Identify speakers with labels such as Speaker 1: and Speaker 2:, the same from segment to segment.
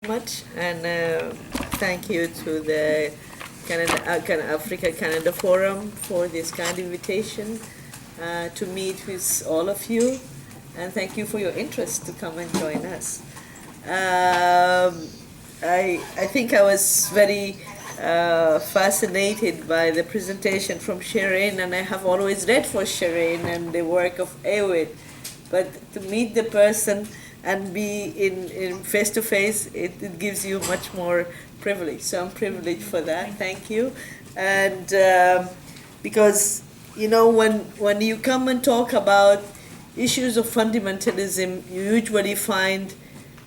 Speaker 1: much, and thank you to the Africa-Canada Forum for this kind invitation to meet with all of you, and thank you for your interest to come and join us. I think I was very fascinated by the presentation from Erin, and I have always read for Erin and the work of Erin, but to meet the person and be in face-to-face, it gives you much more privilege. So I'm privileged for that. Thank you. And because, you know, when you come and talk about issues of fundamentalism, you usually find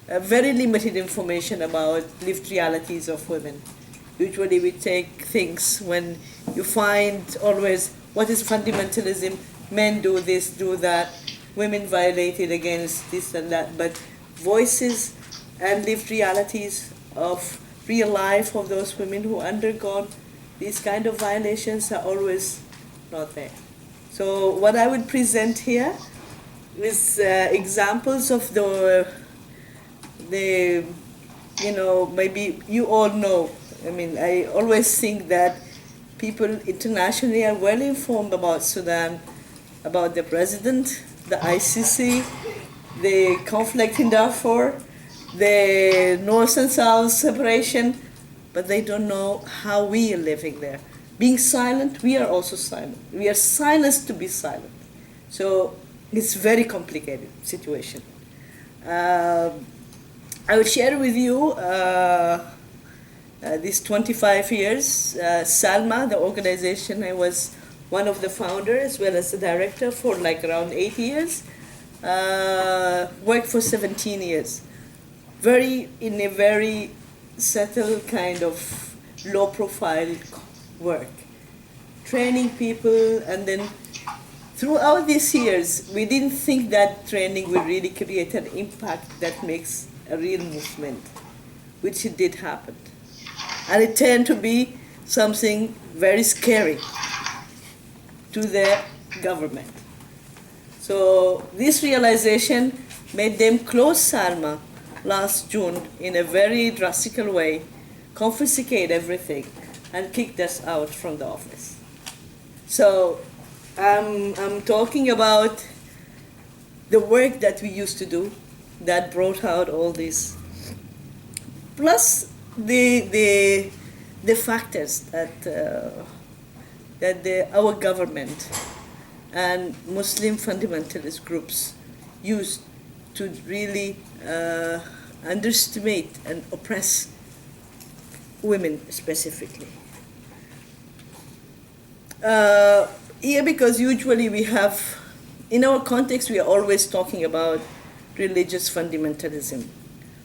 Speaker 1: very limited information about lived realities of women. Usually we take things when you find always, what is fundamentalism? Men do this, do that. Women violated against this and that, but voices and lived realities of real life of those women who undergone these kind of violations are always not there. So what I would present here is examples of the you know, maybe you all know. I mean, I always think that people internationally are well informed about Sudan, about the president, the ICC, the conflict in Darfur, the North and South separation, but they don't know how we are living there. Being silent, we are also silent. We are silenced to be silent. So it's a very complicated situation. I will share with you these 25 years. Salmmah, the organization I was one of the founders as well as the director for like around 8 years, worked for 17 years. In a very subtle kind of low profile work. Training people, and then throughout these years, we didn't think that training would really create an impact that makes a real movement, which it did happen. And it turned to be something very scary to the government. So this realization made them close Salmmah last June in a very drastic way, confiscate everything, and kicked us out from the office. So I'm talking about the work that we used to do that brought out all this, plus the factors that our government and Muslim fundamentalist groups used to really underestimate and oppress women specifically. Here, because usually we have, in our context, we are always talking about religious fundamentalism.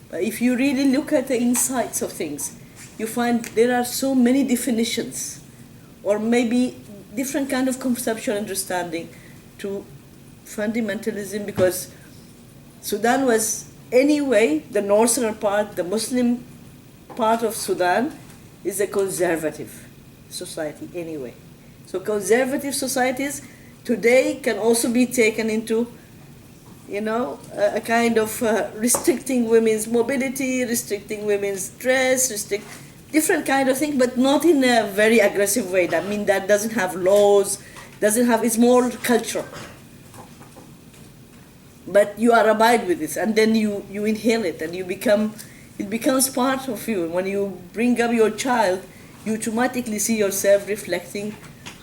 Speaker 1: But if you really look at the insights of things, you find there are so many definitions, or maybe different kind of conceptual understanding to fundamentalism, because Sudan was, anyway, the northern part, the Muslim part of Sudan is a conservative society anyway. So conservative societies today can also be taken into, you know, a kind of restricting women's mobility, restricting women's dress, different kind of thing, but not in a very aggressive way. I mean, that doesn't have laws, it's more cultural. But you are abide with this, and then you inhale it, and it becomes part of you. When you bring up your child, you automatically see yourself reflecting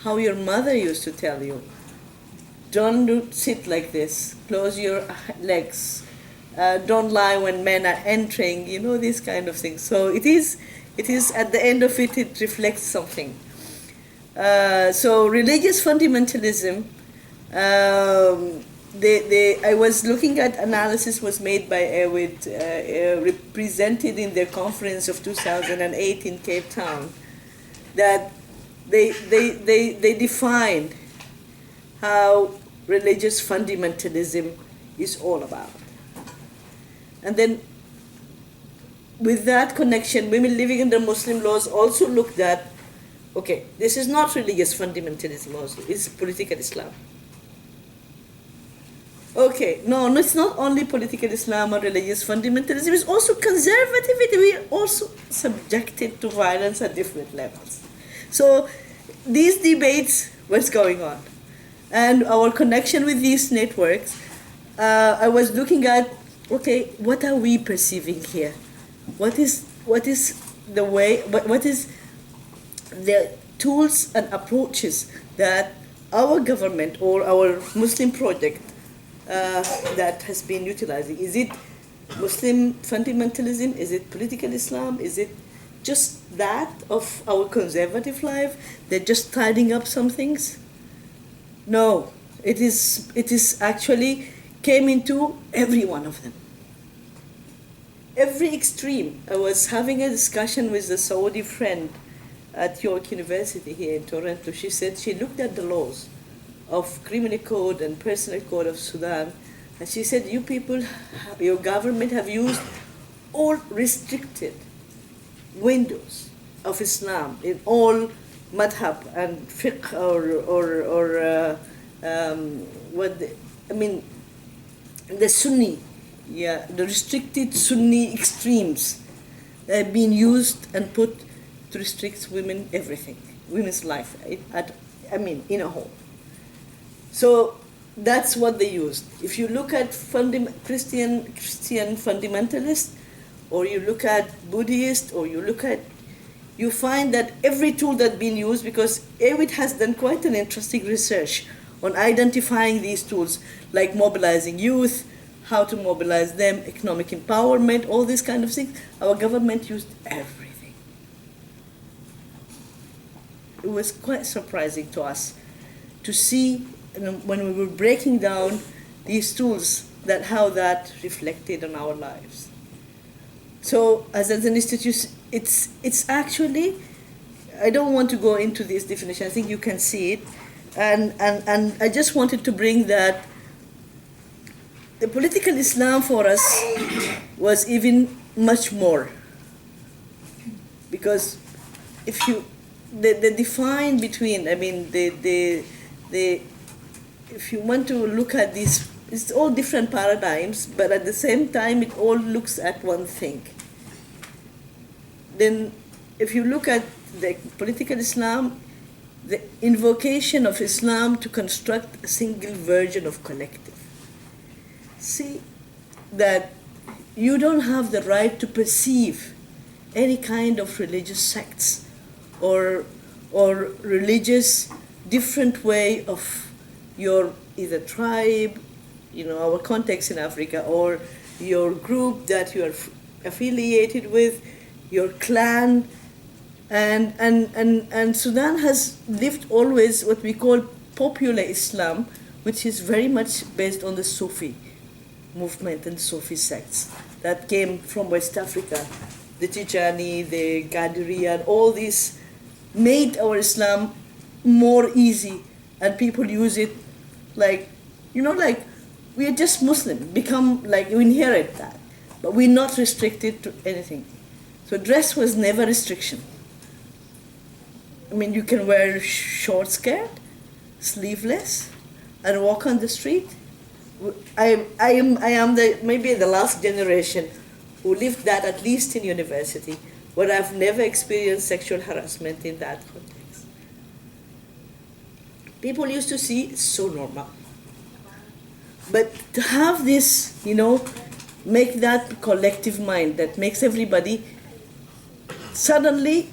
Speaker 1: how your mother used to tell you. Don't sit like this, close your legs, don't lie when men are entering, you know, these kind of things. So it is at the end of it, it reflects something. So religious fundamentalism, I was looking at analysis was made by Erin, represented in their conference of 2008 in Cape Town, that they defined how religious fundamentalism is all about. And then with that connection, women living under Muslim laws also looked at, okay, this is not religious fundamentalism also, it's political Islam. Okay, no, it's not only political Islam or religious fundamentalism, it's also conservativity. We are also subjected to violence at different levels. So these debates, what's going on? And our connection with these networks, I was looking at, okay, what are we perceiving here? What is the way, what is the tools and approaches that our government or our Muslim project that has been utilizing? Is it Muslim fundamentalism? Is it political Islam? Is it just that of our conservative life? They're just tidying up some things? No, it is actually came into every one of them. Every extreme. I was having a discussion with a Saudi friend at York University here in Toronto. She said she looked at the laws of criminal code and personal code of Sudan, and she said, you people, your government have used all restricted windows of Islam in all madhab and fiqh the Sunni, the restricted Sunni extremes that have been used and put to restrict women, everything, women's life, in a whole. So that's what they used. If you look at Christian fundamentalists, or you look at Buddhists, or you find that every tool that's been used, because Erin has done quite an interesting research on identifying these tools, like mobilizing youth, how to mobilize them, economic empowerment, all these kind of things. Our government used everything. It was quite surprising to us to see, when we were breaking down these tools, that how that reflected on our lives. So as an institution, it's actually, I don't want to go into this definition, I think you can see it, and I just wanted to bring that the political Islam for us was even much more, because if you, the define between, if you want to look at these, it's all different paradigms, but at the same time it all looks at one thing. Then if you look at the political Islam, the invocation of Islam to construct a single version of collective. See that you don't have the right to perceive any kind of religious sects or religious different way of your either tribe, our context in Africa, or your group that you are affiliated with, your clan, and Sudan has lived always what we call popular Islam, which is very much based on the Sufi movement and Sufi sects that came from West Africa, the Tijani, the Qadiriya, and all these made our Islam more easy, and people use it like we are just Muslim, become like we inherit that, but we're not restricted to anything. So dress was never restriction. You can wear short skirt, sleeveless, and walk on the street. I am maybe the last generation who lived that, at least in university, where I've never experienced sexual harassment in that context. People used to see it's so normal. But to have this, make that collective mind that makes everybody suddenly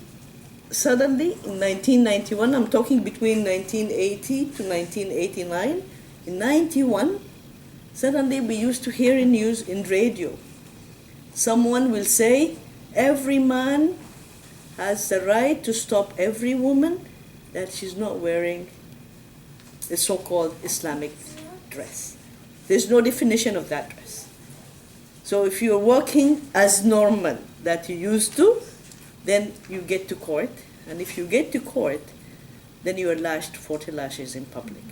Speaker 1: in 1991, I'm talking between 1980 to 1989, in 91, suddenly we used to hear in news, in radio, someone will say, every man has the right to stop every woman that she's not wearing the so-called Islamic dress. There's no definition of that dress. So if you're working as normal that you used to, then you get to court. And if you get to court, then you are lashed 40 lashes in public.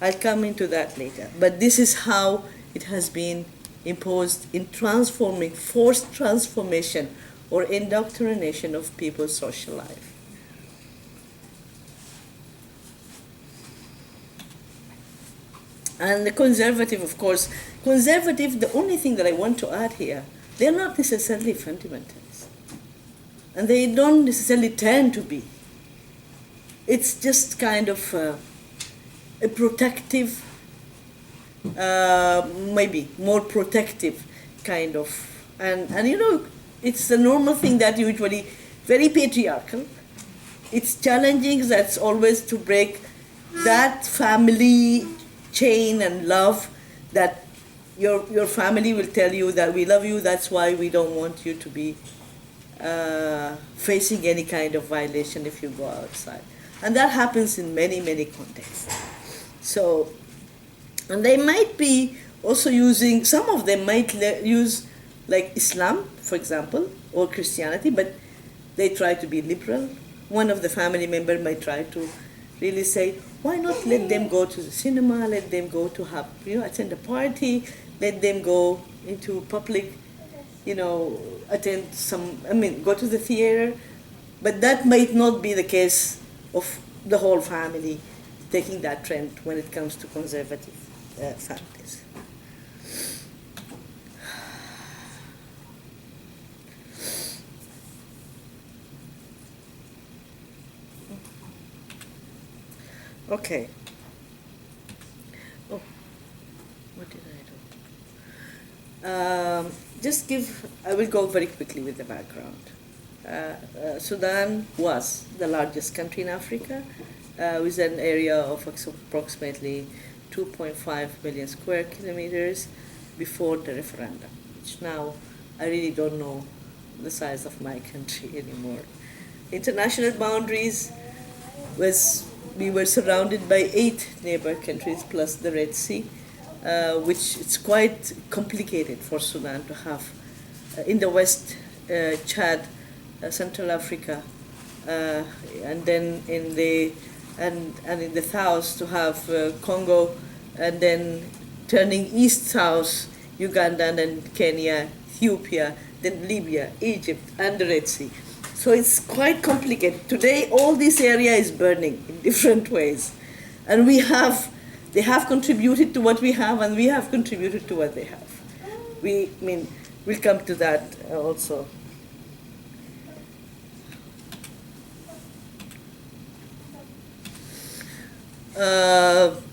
Speaker 1: I'll come into that later. But this is how it has been imposed in transforming, forced transformation or indoctrination of people's social life. And the conservative, of course, conservative, the only thing that I want to add here, they're not necessarily fundamentalists. And they don't necessarily tend to be. It's just kind of a protective, maybe more protective kind of, and you know, it's the normal thing that usually very patriarchal. It's challenging, that's always to break that family chain and love, that your family will tell you that we love you, that's why we don't want you to be facing any kind of violation if you go outside. And that happens in many, many contexts. So, and they might be also using, some of them might use like Islam, for example, or Christianity, but they try to be liberal. One of the family members might try to really say, why not let them go to the cinema, let them go to have, attend a party, let them go into public, attend go to the theater. But that might not be the case of the whole family taking that trend when it comes to conservative families. Okay. Oh, what did I do? I will go very quickly with the background. Sudan was the largest country in Africa, with an area of approximately 2.5 million square kilometers before the referendum, which now I really don't know the size of my country anymore. International boundaries we were surrounded by 8 neighbor countries plus the Red Sea, which it's quite complicated for Sudan to have. In the west, Chad, Central Africa, and then in the south to have Congo, and then turning east-south, Uganda, and then Kenya, Ethiopia, then Libya, Egypt, and the Red Sea. So it's quite complicated. Today, all this area is burning in different ways. And they have contributed to what we have, and we have contributed to what they have. We'll come to that also.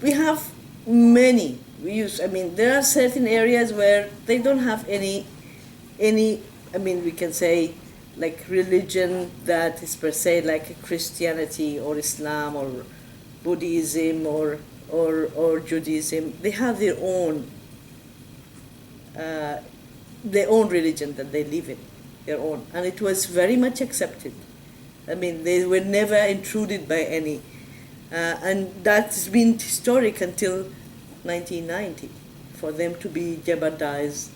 Speaker 1: We have many. There are certain areas where they don't have any, we can say, like religion that is per se like Christianity or Islam or Buddhism or Judaism. They have their own religion that they live in, their own, and it was very much accepted. They were never intruded by any, and that's been historic until 1990, for them to be jeopardized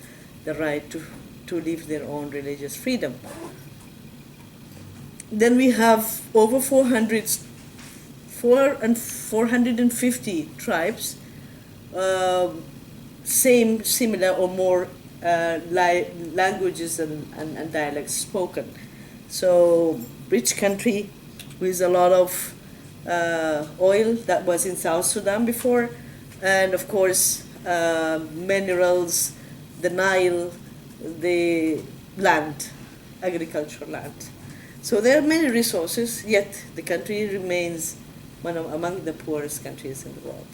Speaker 1: the right to live their own religious freedom. Then we have over 450 tribes, similar or more languages and dialects spoken. So rich country with a lot of oil that was in South Sudan before, and of course minerals, the Nile, the land, agricultural land. So there are many resources, yet the country remains among the poorest countries in the world.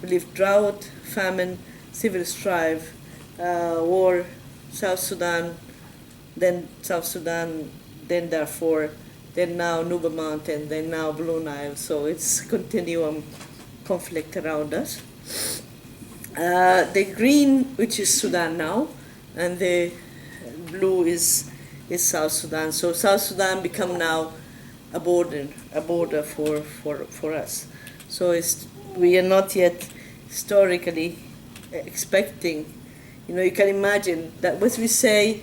Speaker 1: We live drought, famine, civil strife, war, South Sudan, then Darfur, then now Nuba Mountain, then now Blue Nile. So it's continuum conflict around us. The green, which is Sudan now, and the blue is South Sudan. So South Sudan become now a border for us. So we are not yet historically expecting. You can imagine that what we say,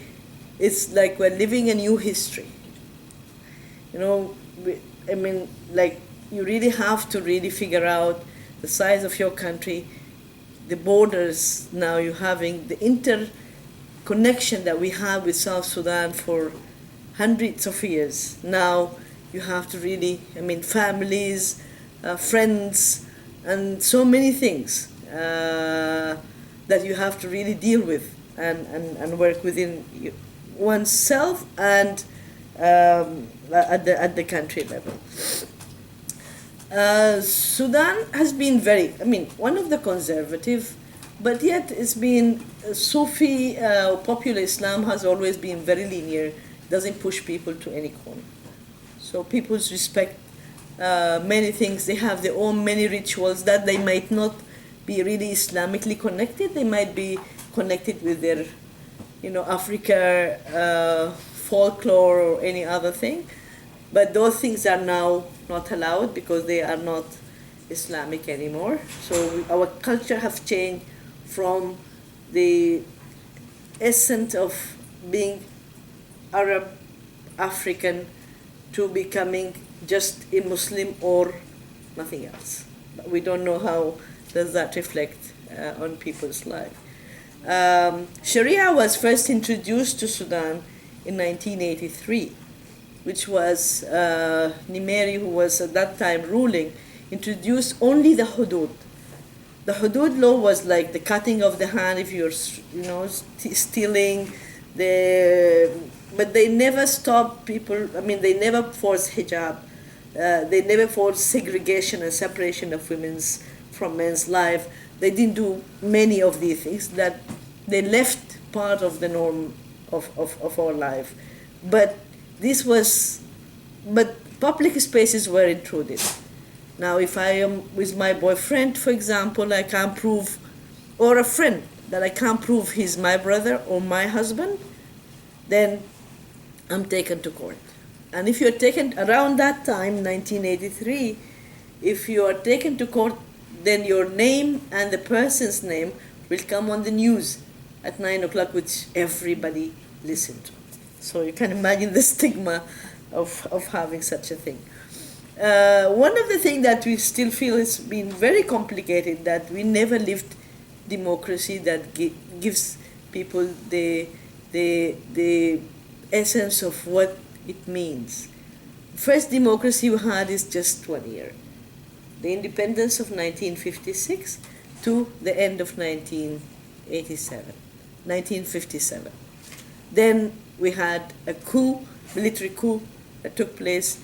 Speaker 1: it's like we're living a new history. You really have to really figure out the size of your country, the borders now you're having, the interconnection that we have with South Sudan for hundreds of years. Now you have to really, families, friends, and so many things that you have to really deal with and work within oneself and at the country level. Sudan has been very, one of the conservative, but yet it's been Sufi, popular Islam has always been very linear, doesn't push people to any corner. So people respect many things. They have their own many rituals that they might not be really Islamically connected. They might be connected with their, Africa folklore or any other thing. But those things are now not allowed because they are not Islamic anymore. So our culture has changed from the essence of being Arab, African, to becoming just a Muslim or nothing else. But we don't know how does that reflect on people's life. Sharia was first introduced to Sudan in 1983, which was Nimeri, who was at that time ruling, introduced only the hudud. The hudud law was like the cutting of the hand if you're, stealing. But they never stopped people. They never forced hijab. They never forced segregation and separation of women's from men's life. They didn't do many of these things. That they left part of the norm of our life. But public spaces were intruded. Now, if I am with my boyfriend, for example, I can't prove, or a friend, that I can't prove he's my brother or my husband, then I'm taken to court. And if you're taken around that time, 1983, if you are taken to court, then your name and the person's name will come on the news at 9 o'clock, which everybody listened to. So you can imagine the stigma of having such a thing. One of the things that we still feel has been very complicated, that we never lived democracy that gives people the essence of what it means. First democracy we had is just 1 year. The independence of 1956 to the end of 1957. Then we had a coup, military coup that took place.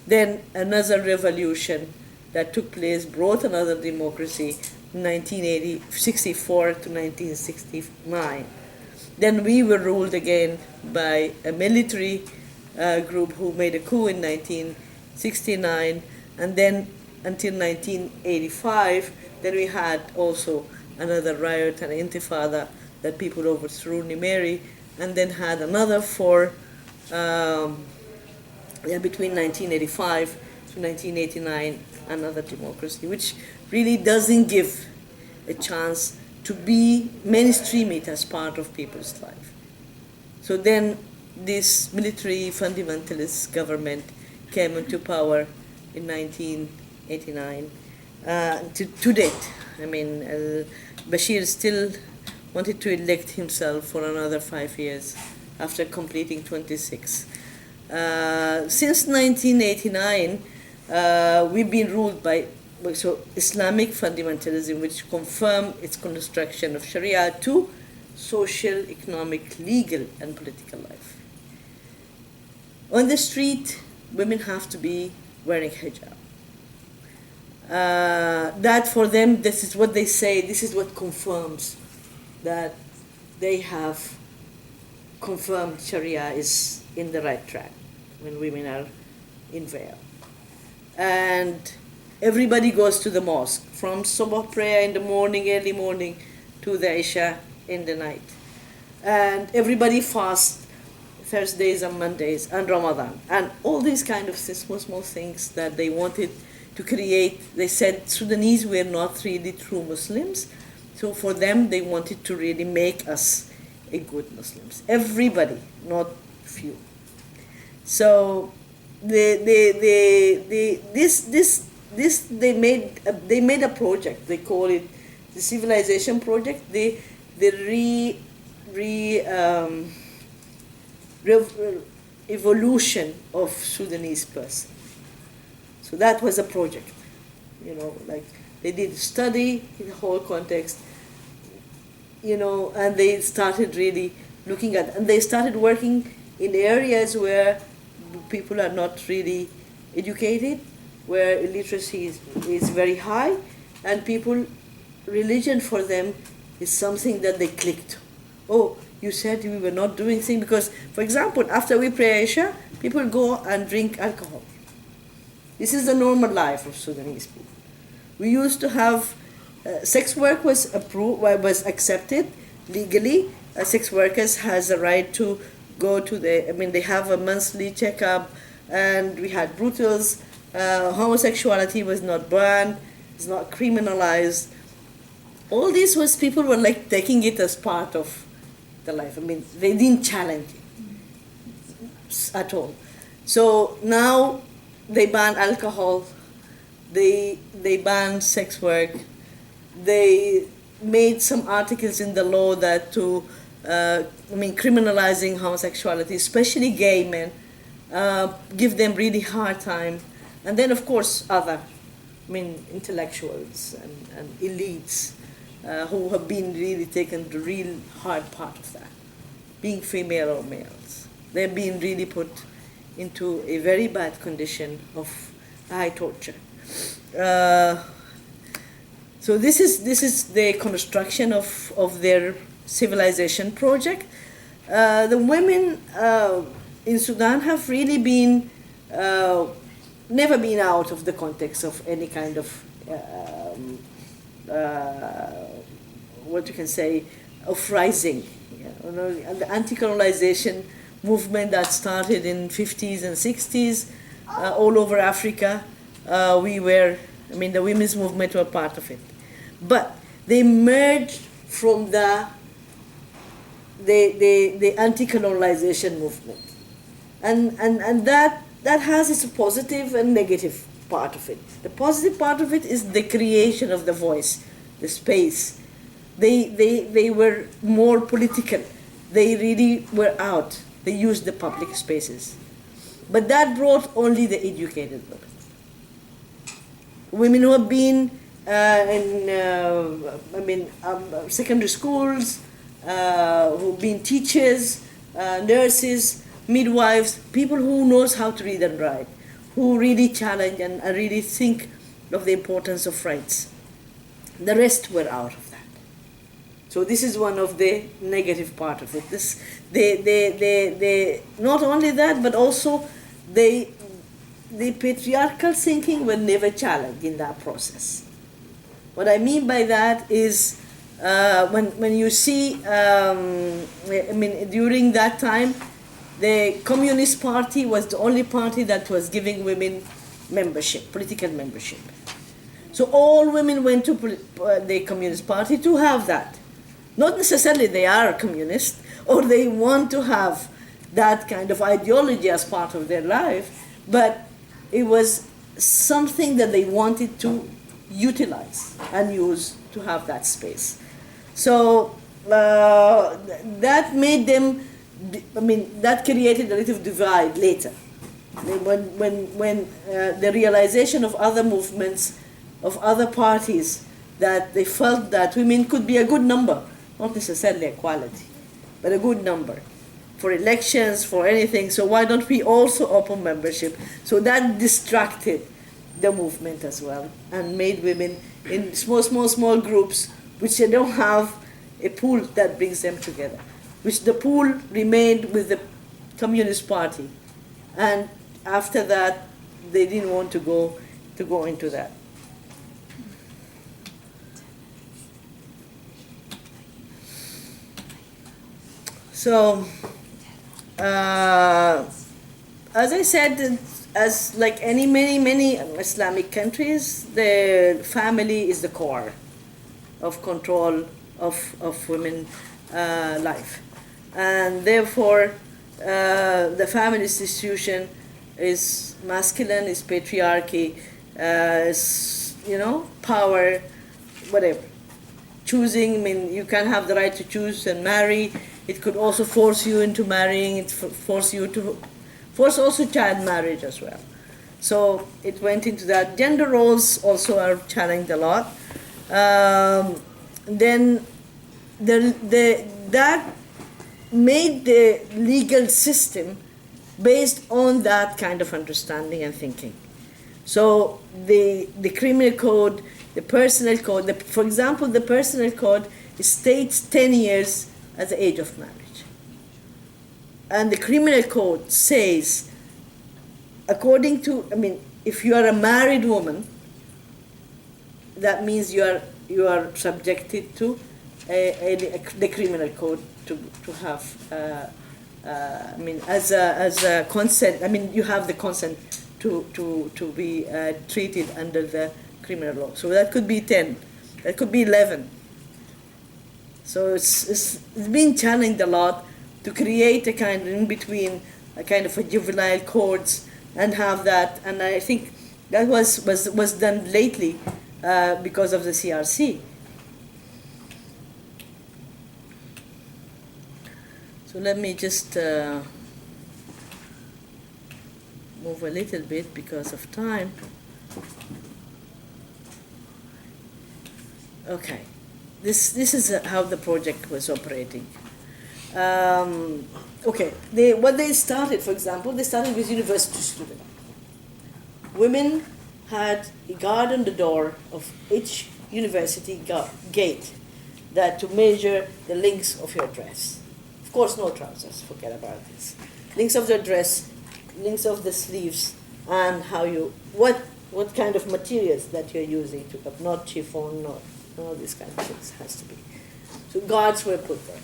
Speaker 1: Then another revolution that took place brought another democracy, 1964 to 1969. Then we were ruled again by a military group who made a coup in 1969, and then until 1985, then we had also another riot and intifada that people overthrew Nimeri, and then had another between 1985 to 1989, another democracy, which really doesn't give a chance to be mainstream it as part of people's life. So then this military fundamentalist government came into power in 1989 to date. Bashir still wanted to elect himself for another 5 years after completing 26. Since 1989, we've been ruled by Islamic fundamentalism, which confirmed its construction of Sharia to social, economic, legal, and political life. On the street, women have to be wearing hijab. That for them, this is what they say, this is what confirms that they have confirmed Sharia is in the right track when women are in veil. And everybody goes to the mosque, from Subh prayer in the morning, early morning, to the Isha in the night. And everybody fasts Thursdays and Mondays and Ramadan. And all these kind of small things that they wanted to create. They said Sudanese were not really true Muslims. So for them, they wanted to really make us a good Muslims. Everybody, not few. So they made a project. They call it the Civilization Project. The evolution of Sudanese person. So that was a project, They did study in the whole context, and they started really looking at, and they started working in areas where people are not really educated, where illiteracy is very high, and religion for them is something that they clicked. Oh, you said we were not doing things, because, for example, after we pray Isha, people go and drink alcohol. This is the normal life of Sudanese people. We used to have sex work was accepted legally. Sex workers has a right to go to they have a monthly checkup, and we had brothels. Homosexuality was not banned, it's not criminalized. All this was, people were like taking it as part of the life. They didn't challenge it at all. So now they ban alcohol, they ban sex work, they made some articles in the law that criminalizing homosexuality, especially gay men, give them really hard time. And then, of course, other, intellectuals and elites who have been really taken the real hard part of that, being female or males. They've been really put into a very bad condition of high torture. So this is the construction of their civilization project. The women in Sudan have really been never been out of the context of any kind of what you can say of rising. The anti-colonization movement that started in 50s and 60s all over Africa. The women's movement were part of it. But they emerged from the anti-colonization movement. And that has its positive and negative part of it. The positive part of it is the creation of the voice, the space. They were more political. They really were out. They used the public spaces. But that brought only the educated women. Women who have been in secondary schools, who've been teachers, nurses, midwives, people who knows how to read and write, who really challenge and really think of the importance of rights. The rest were out of that. So this is one of the negative part of it. They not only that, but also the patriarchal thinking were never challenged in that process. What I mean by that is when you see, during that time, the Communist Party was the only party that was giving women membership, political membership. So all women went to the Communist Party to have that. Not necessarily they are communist or they want to have that kind of ideology as part of their life, but it was something that they wanted to utilize and use to have that space. So that made them, that created a little divide later. When the realization of other movements, of other parties, that they felt that women could be a good number, not necessarily equality, but a good number for elections, for anything. So why don't we also open membership? So that distracted the movement as well and made women in small groups, which they don't have a pool that brings them together, which the pool remained with the Communist Party. And after that, they didn't want to go into that. So, as I said, as like many Islamic countries, the family is the core of control of women life. And therefore, the family institution is masculine, is patriarchy, is, power, whatever. Choosing, you can have the right to choose and marry. It could also force you into marrying. It force also child marriage as well. So it went into that. Gender roles also are challenged a lot. Then that made the legal system based on that kind of understanding and thinking. So the criminal code, the personal code, for example, the personal code states 10 years as the age of marriage. And the criminal code says, according to, if you are a married woman, that means you are subjected to the criminal code to have, as a consent. You have the consent to be treated under the criminal law. So that could be 10, that could be 11. So it's been challenged a lot to create a kind of in between, a kind of a juvenile courts and have that. And I think that was done lately because of the CRC. So let me just move a little bit because of time. Okay, this is how the project was operating. Okay, what they started, for example, they started with university students. Women had a guard on the door of each university gate that to measure the length of your dress. Of course, no trousers, forget about this. Length of the dress, length of the sleeves, and what kind of materials that you're using to cut, not chiffon, not all these kind of things has to be. So guards were put there.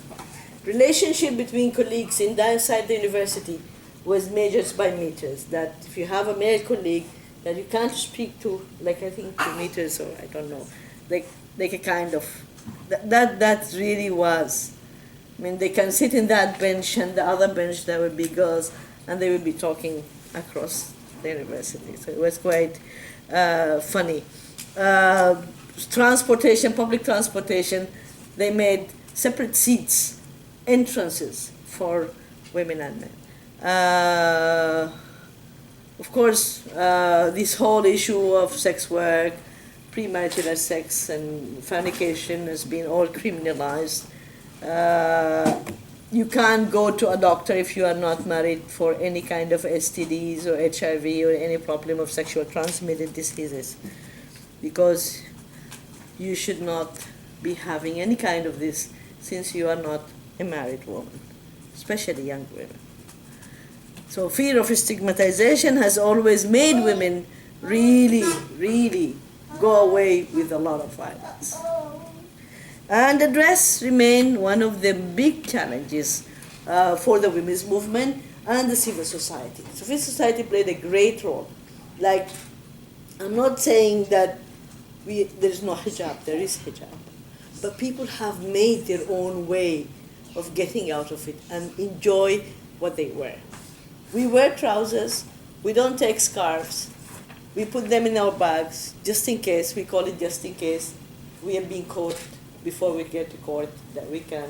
Speaker 1: Relationship between colleagues inside the university was measured by meters, that if you have a male colleague that you can't speak to, like I think 2 meters or I don't know, like a kind of, that really was. They can sit in that bench and the other bench there would be girls and they would be talking across the university. So it was quite funny. Transportation, public transportation, they made separate seats, entrances for women and men. Of course, this whole issue of sex work, premarital sex and fornication has been all criminalized. You can't go to a doctor if you are not married for any kind of STDs or HIV or any problem of sexual transmitted diseases, because you should not be having any kind of this since you are not a married woman, especially young women. So fear of stigmatization has always made women really, really go away with a lot of violence. And the dress remained one of the big challenges for the women's movement and the civil society. Civil society played a great role. Like, I'm not saying that there is no hijab, there is hijab. But people have made their own way of getting out of it and enjoy what they wear. We wear trousers, we don't take scarves, we put them in our bags just in case, we call it just in case we are being caught before we get to court, that we can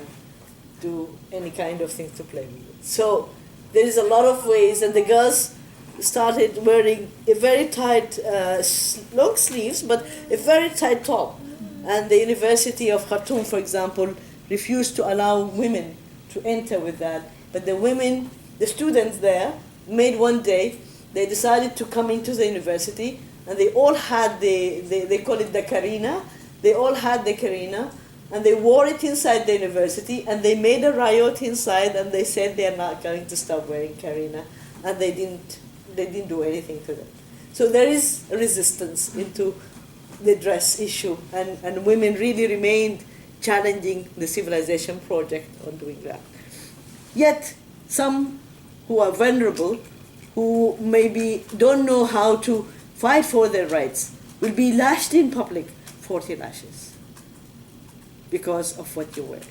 Speaker 1: do any kind of thing to play with it. So there is a lot of ways, and the girls started wearing a very tight, long sleeves, but a very tight top. And the University of Khartoum, for example, refused to allow women to enter with that. But the women, the students there, made one day, they decided to come into the university, and they all had they call it the karina, they all had the karina, and they wore it inside the university, and they made a riot inside, and they said they are not going to stop wearing karina, and they didn't do anything to them. So there is a resistance into the dress issue, and women really remained challenging the civilization project on doing that. Yet some who are vulnerable, who maybe don't know how to fight for their rights, will be lashed in public 40 lashes because of what you're wearing.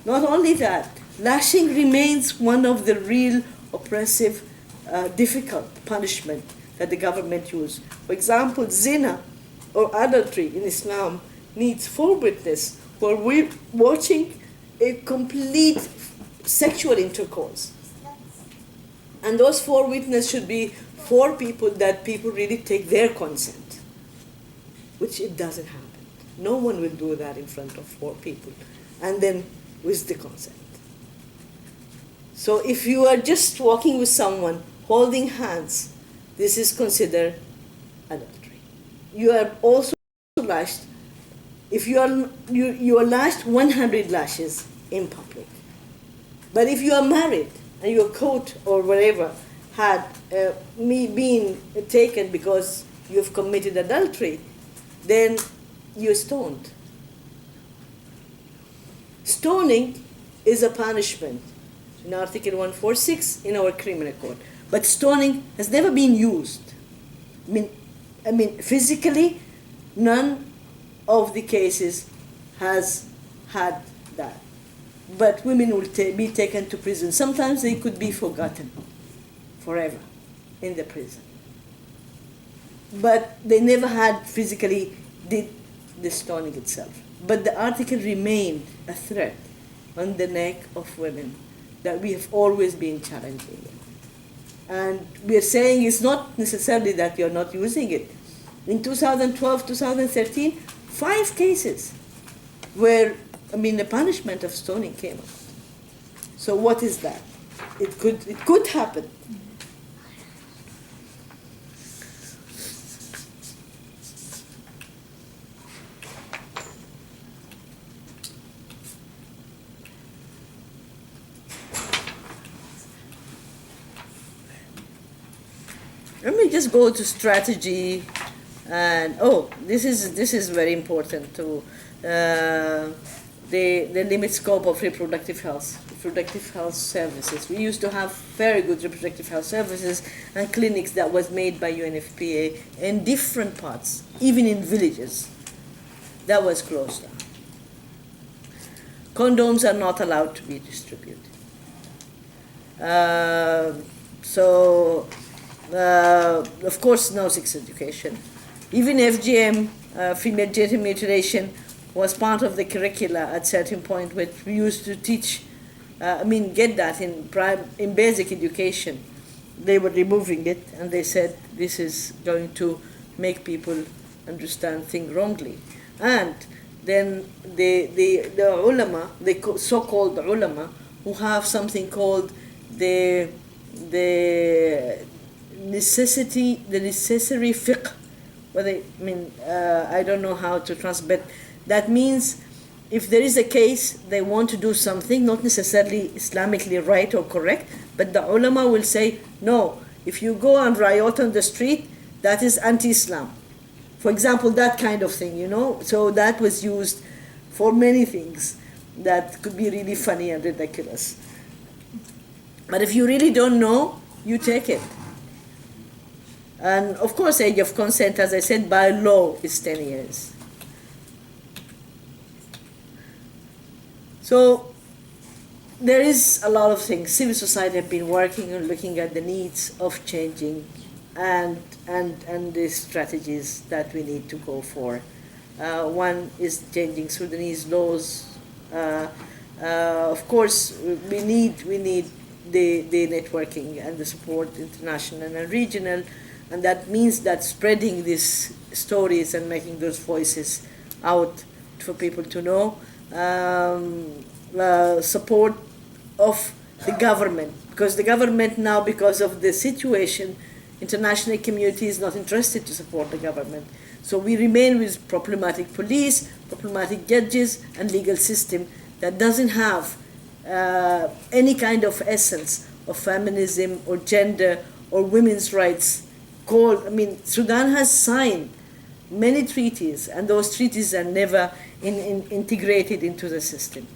Speaker 1: Not only that, lashing remains one of the real oppressive, difficult punishment that the government uses. For example, zina or adultery in Islam needs 4 witnesses who are watching a complete sexual intercourse. And those 4 witnesses should be for people that people really take their consent, which it doesn't happen. No one will do that in front of 4 people, and then with the consent. So if you are just walking with someone, holding hands, this is considered adultery. You are also lashed, if you are lashed 100 lashes in public. But if you are married and your coat or whatever had been taken because you've committed adultery, then you're stoned. Stoning is a punishment in Article 146 in our criminal code. But stoning has never been used. I mean, physically, none of the cases has had that. But women will be taken to prison. Sometimes they could be forgotten forever in the prison. But they never had physically did the stoning itself. But the article remained a threat on the neck of women that we have always been challenging. And we are saying it's not necessarily that you're not using it. In 2012, 2013, 5 cases where, the punishment of stoning came out. So what is that? It could happen. Let me just go to strategy, and this is very important too. The limit scope of reproductive health services. We used to have very good reproductive health services and clinics that was made by UNFPA in different parts, even in villages. That was closed down. Condoms are not allowed to be distributed. Of course, no sex education. Even FGM, female genital mutilation, was part of the curricula at certain point, which we used to teach, get that in basic education. They were removing it, and they said this is going to make people understand things wrongly. And then the ulama, the so-called ulama, who have something called the necessary fiqh. I don't know how to translate. That means if there is a case, they want to do something, not necessarily Islamically right or correct, but the ulama will say, no, if you go and riot on the street, that is anti-Islam. For example, that kind of thing, So that was used for many things that could be really funny and ridiculous. But if you really don't know, you take it. And of course, age of consent, as I said, by law is 10 years. So there is a lot of things. Civil society have been working on looking at the needs of changing and the strategies that we need to go for. One is changing Sudanese laws. Of course, we need the networking and the support, international and regional, and that means that spreading these stories and making those voices out for people to know. Support of the government, because the government now, because of the situation, international community is not interested to support the government. So we remain with problematic police, problematic judges, and legal system that doesn't have any kind of essence of feminism or gender or women's rights. Sudan has signed many treaties, and those treaties are never integrated into the system.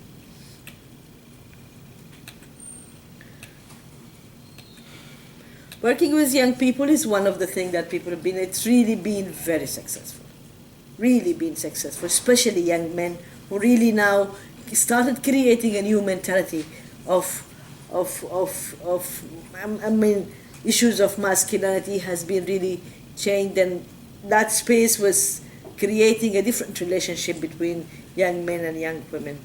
Speaker 1: Working with young people is one of the things that people have been, it's really been very successful. Really been successful, especially young men who really now started creating a new mentality of issues of masculinity has been really changed, and that space was creating a different relationship between young men and young women.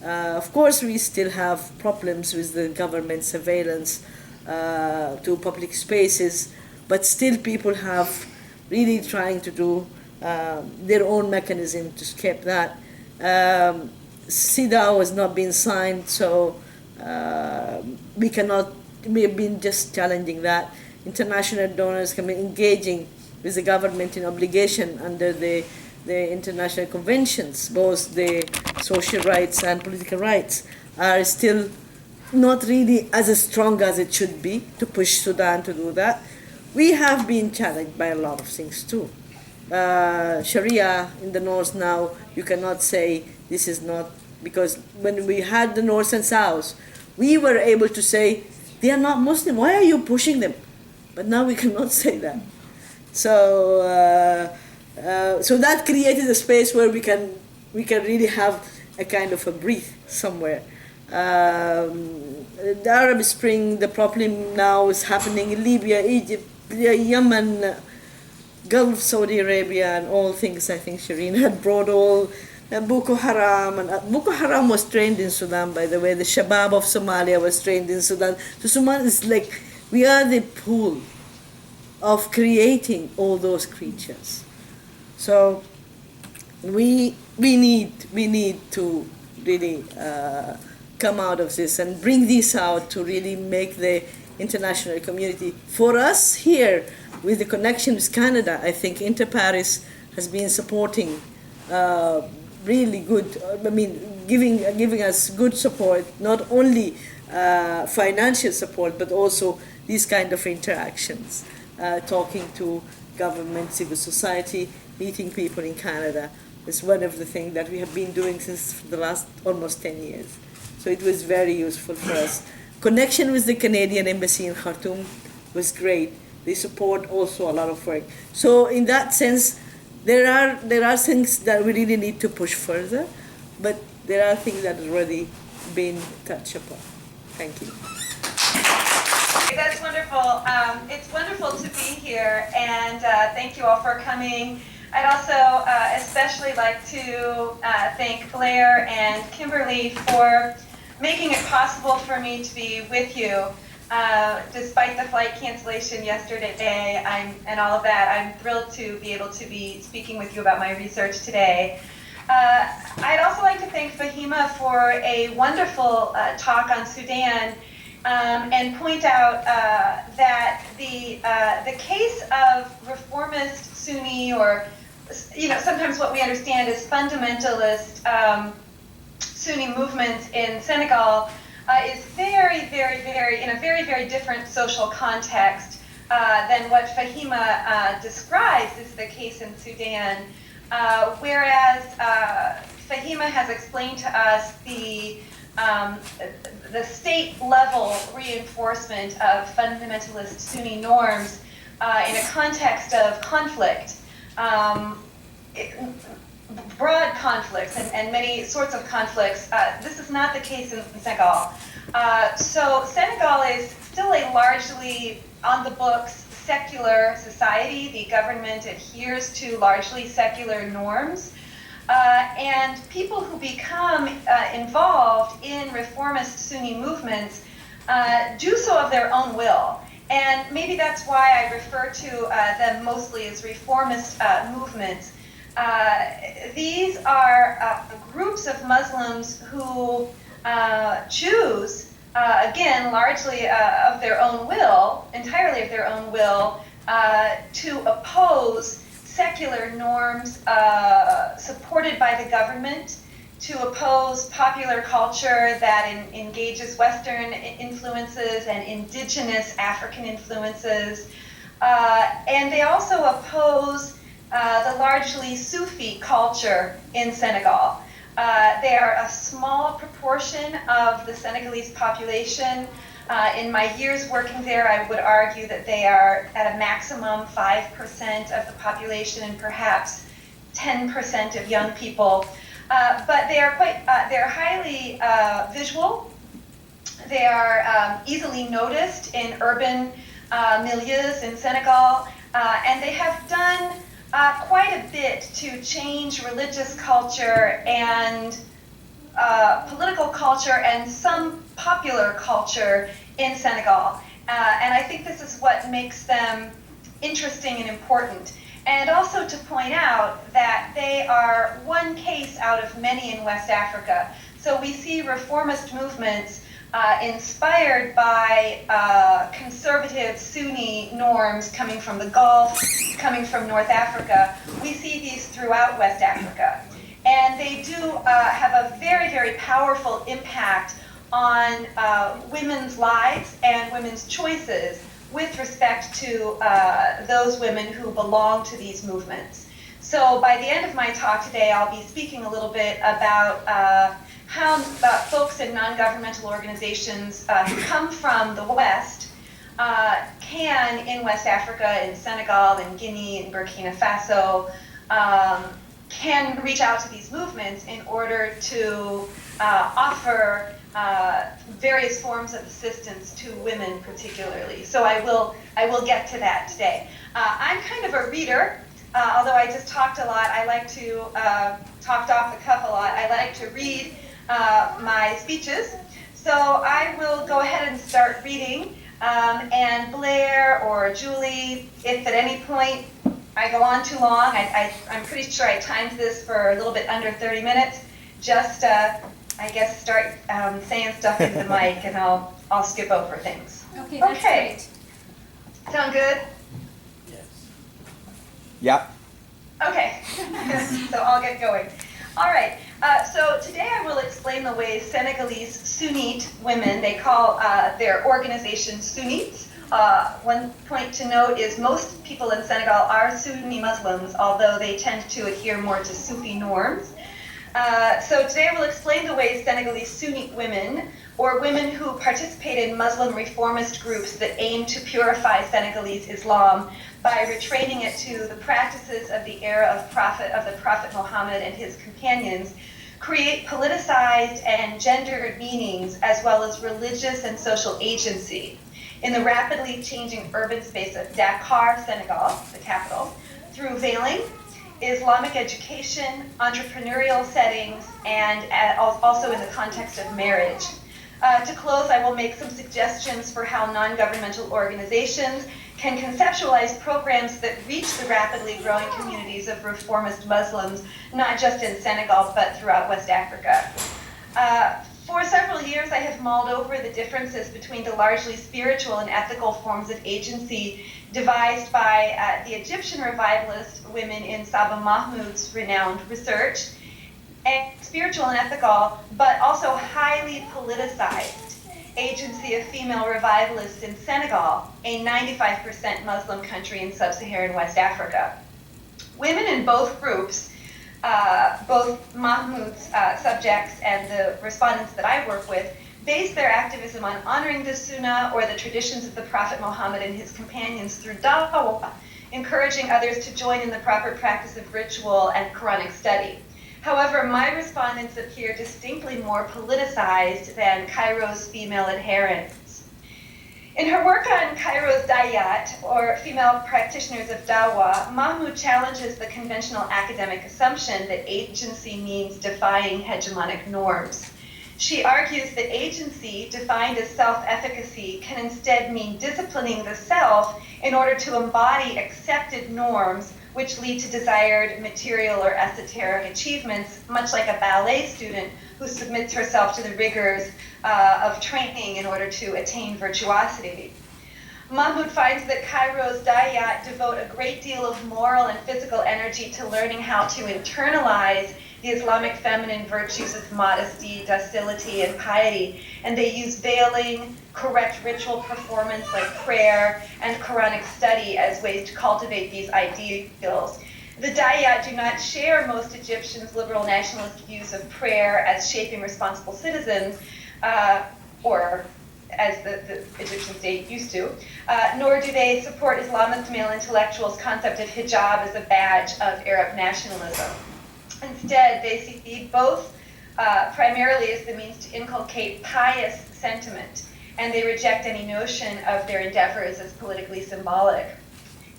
Speaker 1: Of course, we still have problems with the government surveillance to public spaces, but still people have really trying to do their own mechanism to keep that. CEDAW has not been signed, so we have been just challenging that. International donors can be engaging with the government in obligation under the international conventions, both the social rights and political rights, are still not really as strong as it should be to push Sudan to do that. We have been challenged by a lot of things too. Sharia in the north now, you cannot say this is not, because when we had the north and south, we were able to say, they are not Muslim, why are you pushing them? But now we cannot say that. So that created a space where we can really have a kind of a breath somewhere. The Arab Spring, the problem now is happening in Libya, Egypt, Yemen, Gulf, Saudi Arabia, and all things. I think Shireen had brought all Boko Haram, and Boko Haram was trained in Sudan, by the way. The Shabab of Somalia was trained in Sudan. So Sudan is like, we are the pool of creating all those creatures. So we need to really come out of this and bring this out to really make the international community. For us here, with the connection with Canada, I think Inter-Paris has been supporting really good, giving us good support, not only financial support, but also these kind of interactions, talking to government, civil society, meeting people in Canada is one of the things that we have been doing since the last almost 10 years. So it was very useful for us. Connection with the Canadian Embassy in Khartoum was great. They support also a lot of work. So in that sense, there are things that we really need to push further, but there are things that have already been touched upon. Thank you.
Speaker 2: That's wonderful. It's wonderful to be here, and thank you all for coming. I'd also especially like to thank Blair and Kimberly for making it possible for me to be with you. Despite the flight cancellation yesterday and all of that, I'm thrilled to be able to be speaking with you about my research today. I'd also like to thank Fahima for a wonderful talk on Sudan, and point out that the case of reformist Sunni, or sometimes what we understand as fundamentalist Sunni movements in Senegal, is very, very, very, in a very, very different social context than what Fahima describes is the case in Sudan. Whereas Fahima has explained to us the state-level reinforcement of fundamentalist Sunni norms in a context of conflict, broad conflicts and many sorts of conflicts. This is not the case in Senegal. So Senegal is still a largely on-the-books secular society. The government adheres to largely secular norms. And people who become involved in reformist Sunni movements do so of their own will. And maybe that's why I refer to them mostly as reformist movements. These are groups of Muslims who choose, again, largely of their own will, entirely of their own will, to oppose secular norms supported by the government, to oppose popular culture that engages Western influences and indigenous African influences. And they also oppose the largely Sufi culture in Senegal. They are a small proportion of the Senegalese population. In my years working there, I would argue that they are at a maximum 5% of the population and perhaps 10% of young people. But they are they're highly visual. They are easily noticed in urban milieus in Senegal, and they have done quite a bit to change religious culture and political culture and some popular culture in Senegal. And I think this is what makes them interesting and important. And also to point out that they are one case out of many in West Africa. So we see reformist movements inspired by conservative Sunni norms coming from the Gulf, coming from North Africa. We see these throughout West Africa. And they do have a very, very powerful impact on women's lives and women's choices with respect to those women who belong to these movements. So by the end of my talk today, I'll be speaking a little bit about how folks in non-governmental organizations who come from the West can, in West Africa, in Senegal, in Guinea, in Burkina Faso, can reach out to these movements in order to offer various forms of assistance to women particularly. So I will get to that today. I'm kind of a reader, although I just talked a lot. I like to talked off the cuff a lot. I like to read my speeches. So I will go ahead and start reading. And Blair or Julie, if at any point I go on too long, I'm pretty sure I timed this for a little bit under 30 minutes. Just, I guess, start saying stuff into the mic, and I'll skip over things.
Speaker 3: Okay, that's great.
Speaker 2: Sound good?
Speaker 4: Yes.
Speaker 5: Yeah.
Speaker 2: Okay, so I'll get going. All right, so today I will explain the way Senegalese Sunnite women, they call their organization Sunnites. One point to note is most people in Senegal are Sunni Muslims, although they tend to adhere more to Sufi norms. So today I will explain the ways Senegalese Sunnite women, or women who participate in Muslim reformist groups that aim to purify Senegalese Islam by retraining it to the practices of the era of the Prophet Muhammad and his companions, create politicized and gendered meanings as well as religious and social agency in the rapidly changing urban space of Dakar, Senegal, the capital, through veiling, Islamic education, entrepreneurial settings, and also in the context of marriage. To close, I will make some suggestions for how non-governmental organizations can conceptualize programs that reach the rapidly growing communities of reformist Muslims, not just in Senegal, but throughout West Africa. For several years, I have mulled over the differences between the largely spiritual and ethical forms of agency devised by the Egyptian revivalist women in Saba Mahmoud's renowned research, and spiritual and ethical, but also highly politicized agency of female revivalists in Senegal, a 95% Muslim country in sub-Saharan West Africa. Women in both groups, both Mahmoud's subjects and the respondents that I work with, base their activism on honoring the Sunnah or the traditions of the Prophet Muhammad and his companions through dawah, encouraging others to join in the proper practice of ritual and Quranic study. However, my respondents appear distinctly more politicized than Cairo's female adherents. In her work on Cairo's Dayat, or female practitioners of Dawah, Mahmoud challenges the conventional academic assumption that agency means defying hegemonic norms. She argues that agency, defined as self-efficacy, can instead mean disciplining the self in order to embody accepted norms which lead to desired material or esoteric achievements, much like a ballet student who submits herself to the rigors of training in order to attain virtuosity. Mahmoud finds that Cairo's Dayat devote a great deal of moral and physical energy to learning how to internalize the Islamic feminine virtues of modesty, docility, and piety, and they use veiling, correct ritual performance like prayer, and Quranic study as ways to cultivate these ideals. The Dayat do not share most Egyptians' liberal nationalist views of prayer as shaping responsible citizens, or as the Egyptian state used to, nor do they support Islamist male intellectuals' concept of hijab as a badge of Arab nationalism. Instead, they see both primarily as the means to inculcate pious sentiment, and they reject any notion of their endeavors as politically symbolic.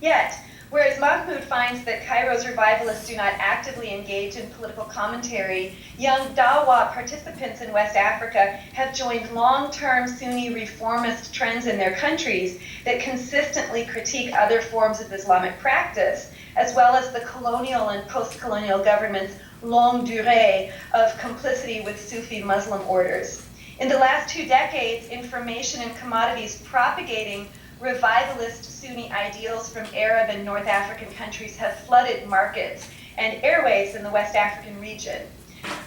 Speaker 2: Yet, Whereas Mahmoud finds that Cairo's revivalists do not actively engage in political commentary, young Dawa participants in West Africa have joined long-term Sunni reformist trends in their countries that consistently critique other forms of Islamic practice, as well as the colonial and post-colonial government's longue durée of complicity with Sufi Muslim orders. In the last 2 decades, information and commodities propagating revivalist Sunni ideals from Arab and North African countries have flooded markets and airways in the West African region.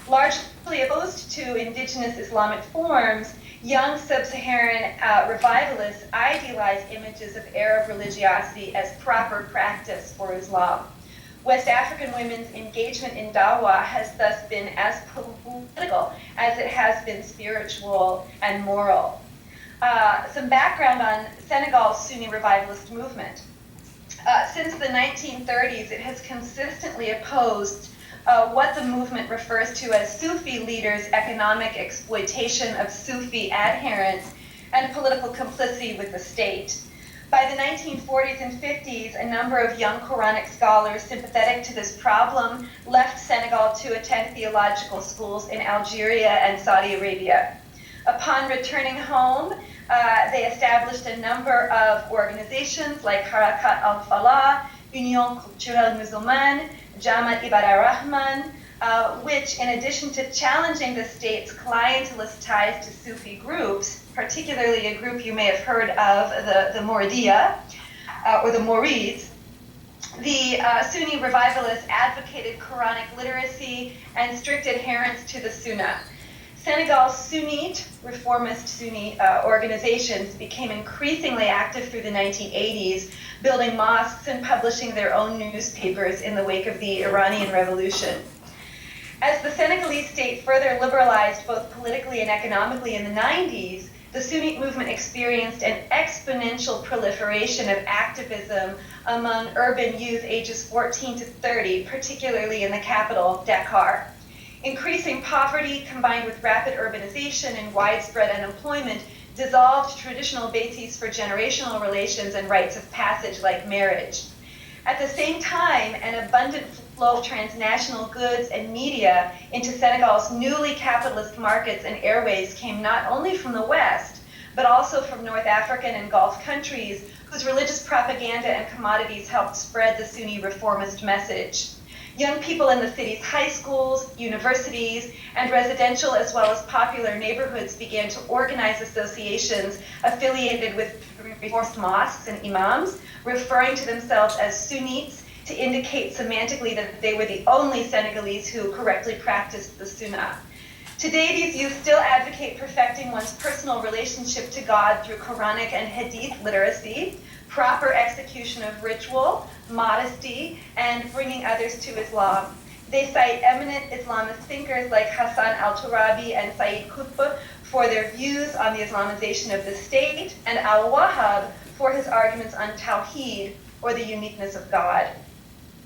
Speaker 2: Largely opposed to indigenous Islamic forms, young sub-Saharan revivalists idealize images of Arab religiosity as proper practice for Islam. West African women's engagement in Dawah has thus been as political as it has been spiritual and moral. Some background on Senegal's Sunni revivalist movement. Since the 1930s, it has consistently opposed what the movement refers to as Sufi leaders' economic exploitation of Sufi adherents and political complicity with the state. By the 1940s and 50s, a number of young Quranic scholars sympathetic to this problem left Senegal to attend theological schools in Algeria and Saudi Arabia. Upon returning home, they established a number of organizations like Harakat al-Falah, Union Culturelle Musulmane, Jamaat Ibad ar-Rahman, which, in addition to challenging the state's clientelist ties to Sufi groups, particularly a group you may have heard of, the Mouridia, or the Mourids, the Sunni revivalists advocated Quranic literacy and strict adherence to the Sunnah. Senegal's Sunnite, reformist Sunni organizations became increasingly active through the 1980s, building mosques and publishing their own newspapers in the wake of the Iranian Revolution. As the Senegalese state further liberalized both politically and economically in the 90s, the Sunnite movement experienced an exponential proliferation of activism among urban youth ages 14 to 30, particularly in the capital, Dakar. Increasing poverty combined with rapid urbanization and widespread unemployment dissolved traditional bases for generational relations and rites of passage like marriage. At the same time, an abundant flow of transnational goods and media into Senegal's newly capitalist markets and airways came not only from the West, but also from North African and Gulf countries whose religious propaganda and commodities helped spread the Sunni reformist message. Young people in the city's high schools, universities, and residential as well as popular neighborhoods began to organize associations affiliated with reformist mosques and imams, referring to themselves as Sunnites to indicate semantically that they were the only Senegalese who correctly practiced the Sunnah. Today, these youth still advocate perfecting one's personal relationship to God through Quranic and Hadith literacy, proper execution of ritual, modesty, and bringing others to Islam. They cite eminent Islamist thinkers like Hassan al-Turabi and Sayyid Qutb for their views on the Islamization of the state, and al-Wahhab for his arguments on Tawheed, or the uniqueness of God.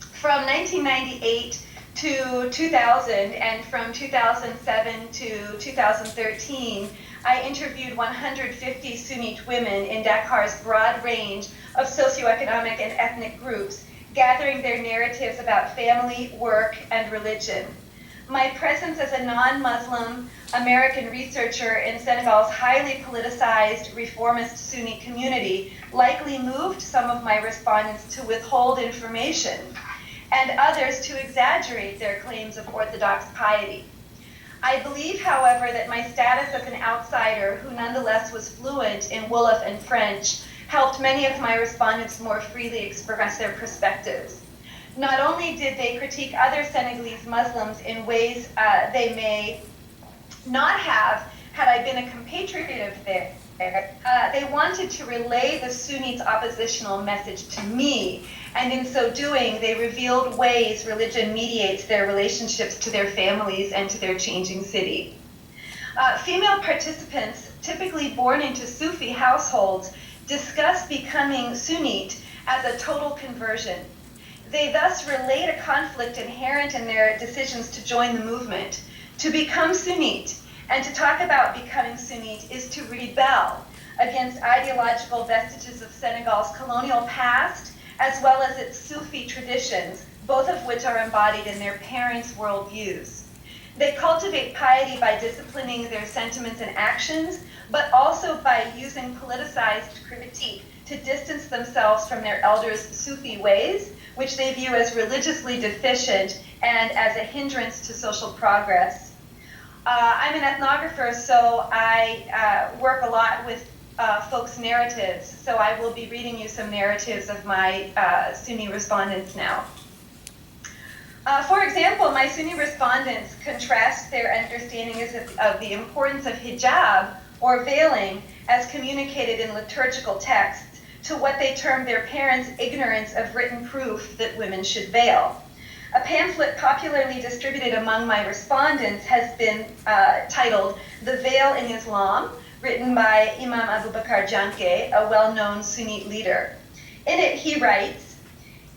Speaker 2: From 1998 to 2000, and from 2007 to 2013, I interviewed 150 Sunnite women in Dakar's broad range of socioeconomic and ethnic groups, gathering their narratives about family, work, and religion. My presence as a non-Muslim American researcher in Senegal's highly politicized reformist Sunni community likely moved some of my respondents to withhold information and others to exaggerate their claims of orthodox piety. I believe, however, that my status as an outsider who nonetheless was fluent in Wolof and French helped many of my respondents more freely express their perspectives. Not only did they critique other Senegalese Muslims in ways they may not have had I been a compatriot of theirs, they wanted to relay the Sunnites' oppositional message to me, and in so doing, they revealed ways religion mediates their relationships to their families and to their changing city. Female participants, typically born into Sufi households, discuss becoming Sunnite as a total conversion. They thus relate a conflict inherent in their decisions to join the movement. To become Sunnite and to talk about becoming Sunnite is to rebel against ideological vestiges of Senegal's colonial past as well as its Sufi traditions, both of which are embodied in their parents' worldviews. They cultivate piety by disciplining their sentiments and actions, but also by using politicized critique to distance themselves from their elders' Sufi ways, which they view as religiously deficient and as a hindrance to social progress. I'm an ethnographer, so I work a lot with folks' narratives, so I will be reading you some narratives of my Sunni respondents now. For example, my Sunni respondents contrast their understanding of the importance of hijab, or veiling, as communicated in liturgical texts, to what they term their parents' ignorance of written proof that women should veil. A pamphlet popularly distributed among my respondents has been titled The Veil in Islam, written by Imam Abu Bakr Janke, a well-known Sunni leader. In it, he writes,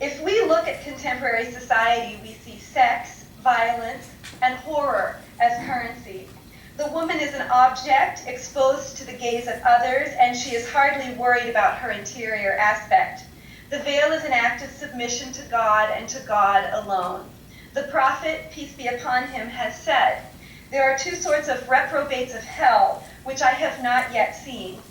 Speaker 2: "If we look at contemporary society, we see sex, violence, and horror as currency. The woman is an object exposed to the gaze of others, and she is hardly worried about her interior aspect. The veil is an act of submission to God and to God alone. The Prophet, peace be upon him, has said, 'There are two sorts of reprobates of hell, which I have not yet seen.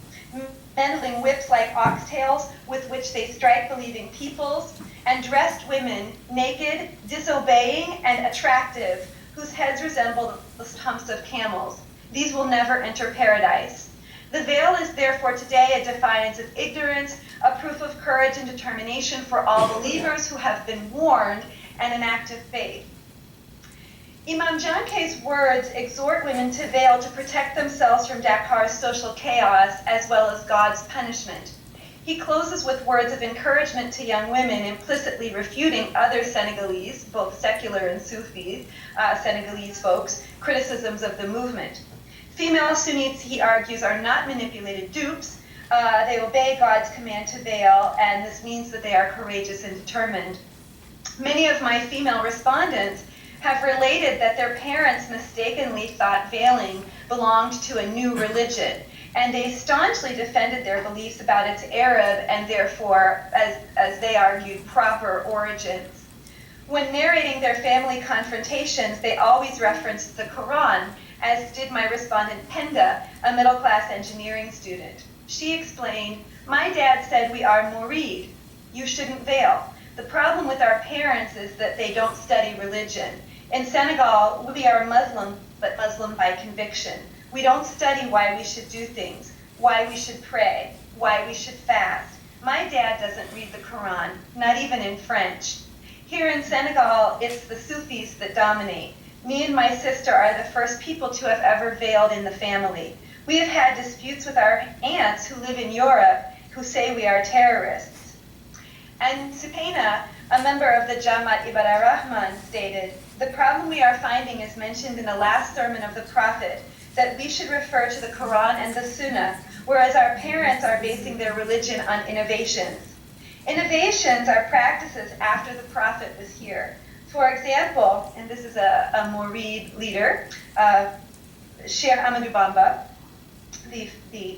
Speaker 2: Men holding whips like oxtails with which they strike believing peoples, and dressed women, naked, disobeying, and attractive, whose heads resemble the humps of camels. These will never enter paradise.' The veil is therefore today a defiance of ignorance, a proof of courage and determination for all believers who have been warned, and an act of faith." Imam Janke's words exhort women to veil to protect themselves from Dakar's social chaos as well as God's punishment. He closes with words of encouragement to young women, implicitly refuting other Senegalese, both secular and Sufi Senegalese folks, criticisms of the movement. Female Sunnis, he argues, are not manipulated dupes. They obey God's command to veil, and this means that they are courageous and determined. Many of my female respondents have related that their parents mistakenly thought veiling belonged to a new religion, and they staunchly defended their beliefs about its Arab and therefore, as they argued, proper origins. When narrating their family confrontations, they always referenced the Quran, as did my respondent Penda, a middle-class engineering student. She explained, "My dad said we are murid. You shouldn't veil. The problem with our parents is that they don't study religion. In Senegal, we are Muslim, but Muslim by conviction. We don't study why we should do things, why we should pray, why we should fast. My dad doesn't read the Quran, not even in French. Here in Senegal, it's the Sufis that dominate. Me and my sister are the first people to have ever veiled in the family. We have had disputes with our aunts who live in Europe who say we are terrorists." And Supaina, a member of the Jamaat Ibadah Rahman, stated, "The problem we are finding is mentioned in the last sermon of the Prophet, that we should refer to the Quran and the Sunnah, whereas our parents are basing their religion on innovations. Innovations are practices after the Prophet was here. For example," and this is a Murid leader, Sheikh Ahmadou Bamba,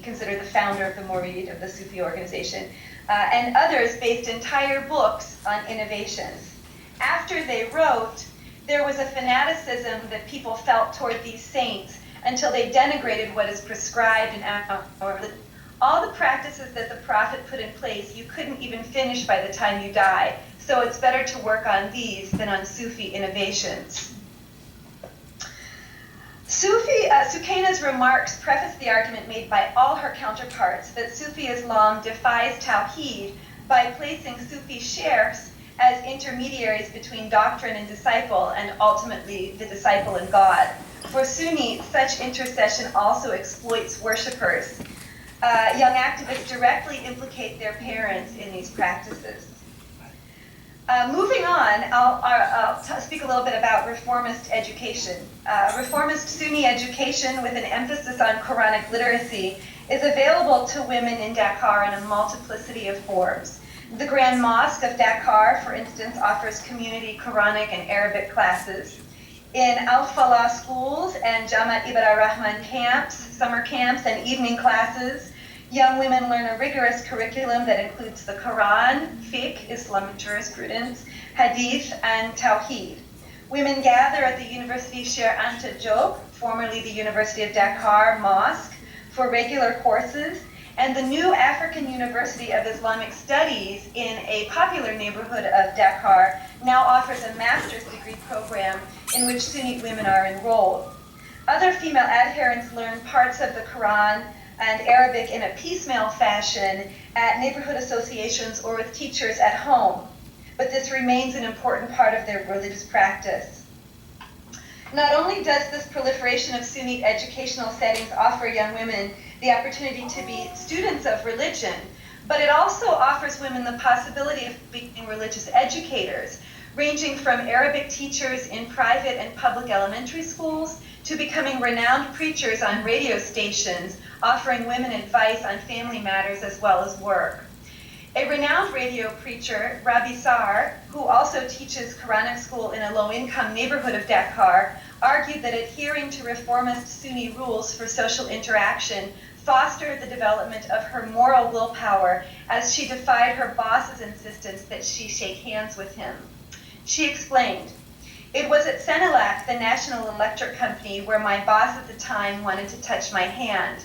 Speaker 2: considered the founder of the Murid, of the Sufi organization, and others based entire books on innovations. After they wrote, there was a fanaticism that people felt toward these saints until they denigrated what is prescribed in our religion. All the practices that the Prophet put in place, you couldn't even finish by the time you die. So it's better to work on these than on Sufi innovations. Sukaina's remarks preface the argument made by all her counterparts that Sufi Islam defies Tawheed by placing Sufi sheikhs as intermediaries between doctrine and disciple, and ultimately the disciple and God. For Sunni, such intercession also exploits worshippers. Young activists directly implicate their parents in these practices. Moving on, I'll speak a little bit about reformist education. Reformist Sunni education with an emphasis on Quranic literacy is available to women in Dakar in a multiplicity of forms. The Grand Mosque of Dakar, for instance, offers community Quranic and Arabic classes. In Al-Falah schools and Jamaat Ibadah Rahman camps, summer camps, and evening classes, Young women learn a rigorous curriculum that includes the Quran, fiqh, Islamic jurisprudence, hadith, and tawheed. Women gather at the University Cheikh Anta Diop, formerly the University of Dakar Mosque, for regular courses, and the new African University of Islamic Studies in a popular neighborhood of Dakar now offers a master's degree program in which Sunni women are enrolled. Other female adherents learn parts of the Quran and Arabic in a piecemeal fashion at neighborhood associations or with teachers at home, but this remains an important part of their religious practice. Not only does this proliferation of Sunni educational settings offer young women the opportunity to be students of religion, but it also offers women the possibility of being religious educators, ranging from Arabic teachers in private and public elementary schools to becoming renowned preachers on radio stations, offering women advice on family matters as well as work. A renowned radio preacher, Rabbi Sar, who also teaches Quranic school in a low-income neighborhood of Dakar, argued that adhering to reformist Sunni rules for social interaction fostered the development of her moral willpower as she defied her boss's insistence that she shake hands with him. She explained, "It was at Senelec, the national electric company, where my boss at the time wanted to touch my hand.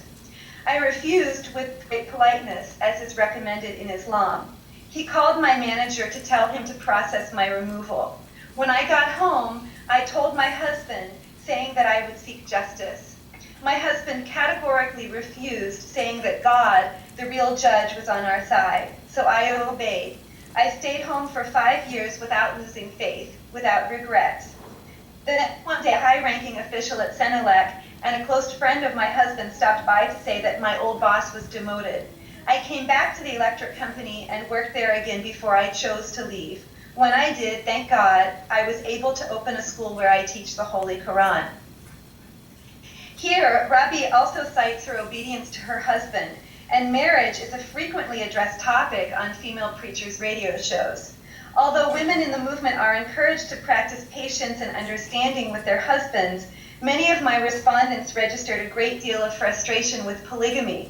Speaker 2: I refused with great politeness, as is recommended in Islam. He called my manager to tell him to process my removal. When I got home, I told my husband, saying that I would seek justice. My husband categorically refused, saying that God, the real judge, was on our side. So I obeyed. I stayed home for 5 years without losing faith, without regrets. Then one day, a high-ranking official at Senelec and a close friend of my husband stopped by to say that my old boss was demoted. I came back to the electric company and worked there again before I chose to leave. When I did, thank God, I was able to open a school where I teach the Holy Quran." Here, Rabbi also cites her obedience to her husband, and marriage is a frequently addressed topic on female preachers' radio shows. Although women in the movement are encouraged to practice patience and understanding with their husbands, many of my respondents registered a great deal of frustration with polygamy,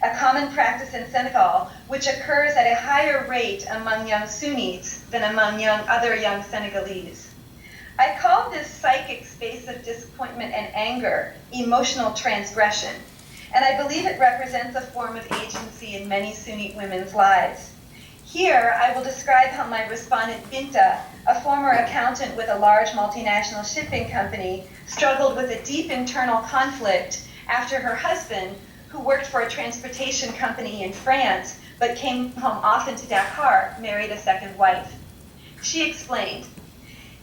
Speaker 2: a common practice in Senegal, which occurs at a higher rate among young Sunnis than among other young Senegalese. I call this psychic space of disappointment and anger emotional transgression, and I believe it represents a form of agency in many Sunni women's lives. Here, I will describe how my respondent Binta, a former accountant with a large multinational shipping company, struggled with a deep internal conflict after her husband, who worked for a transportation company in France but came home often to Dakar, married a second wife. She explained,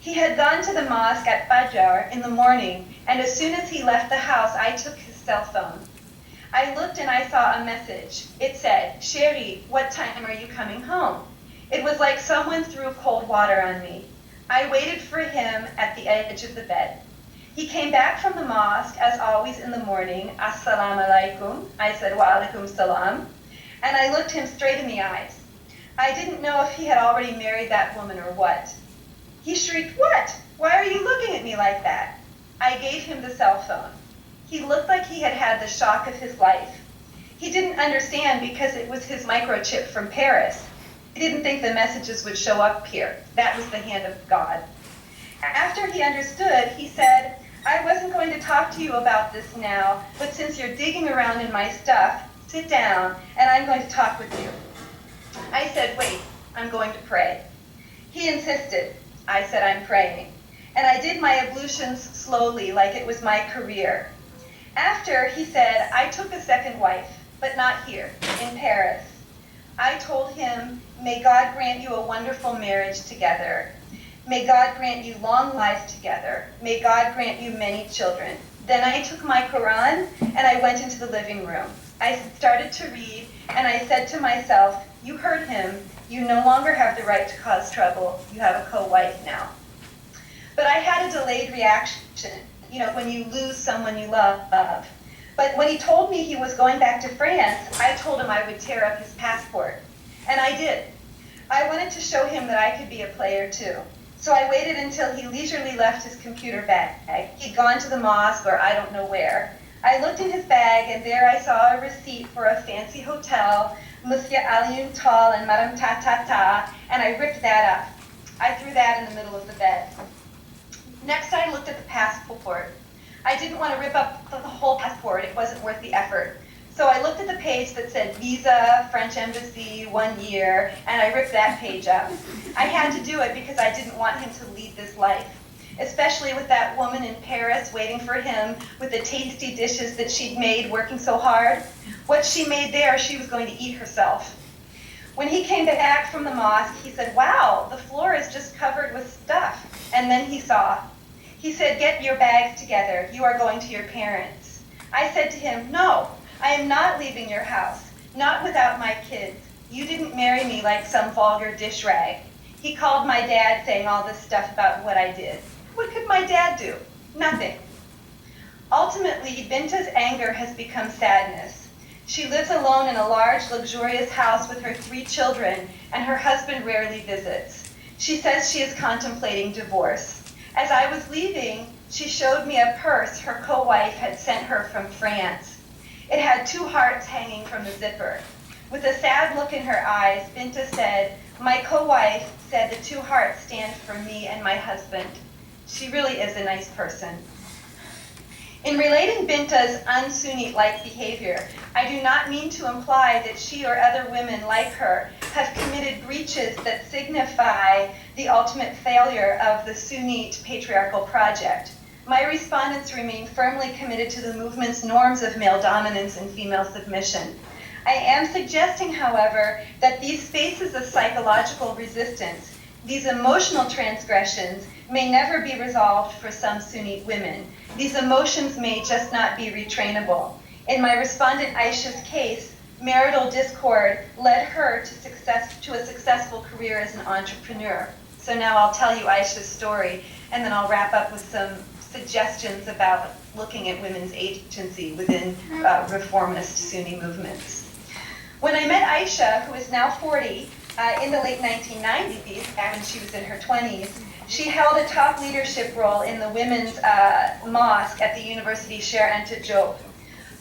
Speaker 2: "He had gone to the mosque at Fajr in the morning, and as soon as he left the house, I took his cell phone. I looked and I saw a message. It said, 'Chérie, what time are you coming home?' It was like someone threw cold water on me. I waited for him at the edge of the bed. He came back from the mosque, as always in the morning. Assalamu alaikum. I said, wa alaikum salam. And I looked him straight in the eyes. I didn't know if he had already married that woman or what. He shrieked, 'What? Why are you looking at me like that?' I gave him the cell phone. He looked like he had had the shock of his life. He didn't understand because it was his microchip from Paris. He didn't think the messages would show up here. That was the hand of God. After he understood, he said, 'I wasn't going to talk to you about this now, but since you're digging around in my stuff, sit down and I'm going to talk with you.' I said, 'Wait, I'm going to pray.' He insisted. I said, 'I'm praying.' And I did my ablutions slowly, like it was my career. After, he said, 'I took a second wife, but not here, in Paris.' I told him, 'May God grant you a wonderful marriage together. May God grant you long life together. May God grant you many children.' Then I took my Quran and I went into the living room. I started to read and I said to myself, 'You heard him. You no longer have the right to cause trouble. You have a co-wife now.' But I had a delayed reaction, when you lose someone you love. But when he told me he was going back to France, I told him I would tear up his passport. And I did. I wanted to show him that I could be a player too. So I waited until he leisurely left his computer bag. He'd gone to the mosque or I don't know where. I looked in his bag, and there I saw a receipt for a fancy hotel, Monsieur Alioune Tall and Madame Ta Ta Ta, and I ripped that up. I threw that in the middle of the bed. Next, I looked at the passport. I didn't want to rip up the whole passport. It wasn't worth the effort. So I looked at the page that said Visa, French Embassy, 1 year, and I ripped that page up. I had to do it because I didn't want him to lead this life, especially with that woman in Paris waiting for him with the tasty dishes that she'd made working so hard. What she made there, she was going to eat herself. When he came back from the mosque, he said, "Wow, the floor is just covered with stuff." And then he saw. He said, "Get your bags together. You are going to your parents." I said to him, "No, I am not leaving your house, not without my kids. You didn't marry me like some vulgar dish rag." He called my dad saying all this stuff about what I did. What could my dad do? Nothing. Ultimately, Binta's anger has become sadness. She lives alone in a large, luxurious house with her 3 children, and her husband rarely visits. She says she is contemplating divorce. As I was leaving, she showed me a purse her co-wife had sent her from France. It had 2 hearts hanging from the zipper. With a sad look in her eyes, Binta said, "My co-wife said the 2 hearts stand for me and my husband." She really is a nice person. In relating Binta's un-Sunni-like behavior, I do not mean to imply that she or other women like her have committed breaches that signify the ultimate failure of the Sunnite patriarchal project. My respondents remain firmly committed to the movement's norms of male dominance and female submission. I am suggesting, however, that these spaces of psychological resistance, these emotional transgressions, may never be resolved for some Sunni women. These emotions may just not be retrainable. In my respondent Aisha's case, marital discord led her to a successful career as an entrepreneur. So now I'll tell you Aisha's story, and then I'll wrap up with some suggestions about looking at women's agency within reformist Sunni movements. When I met Aisha, who is now 40, in the late 1990s, back when she was in her 20s, she held a top leadership role in the women's mosque at the University Cher-Anta Diop.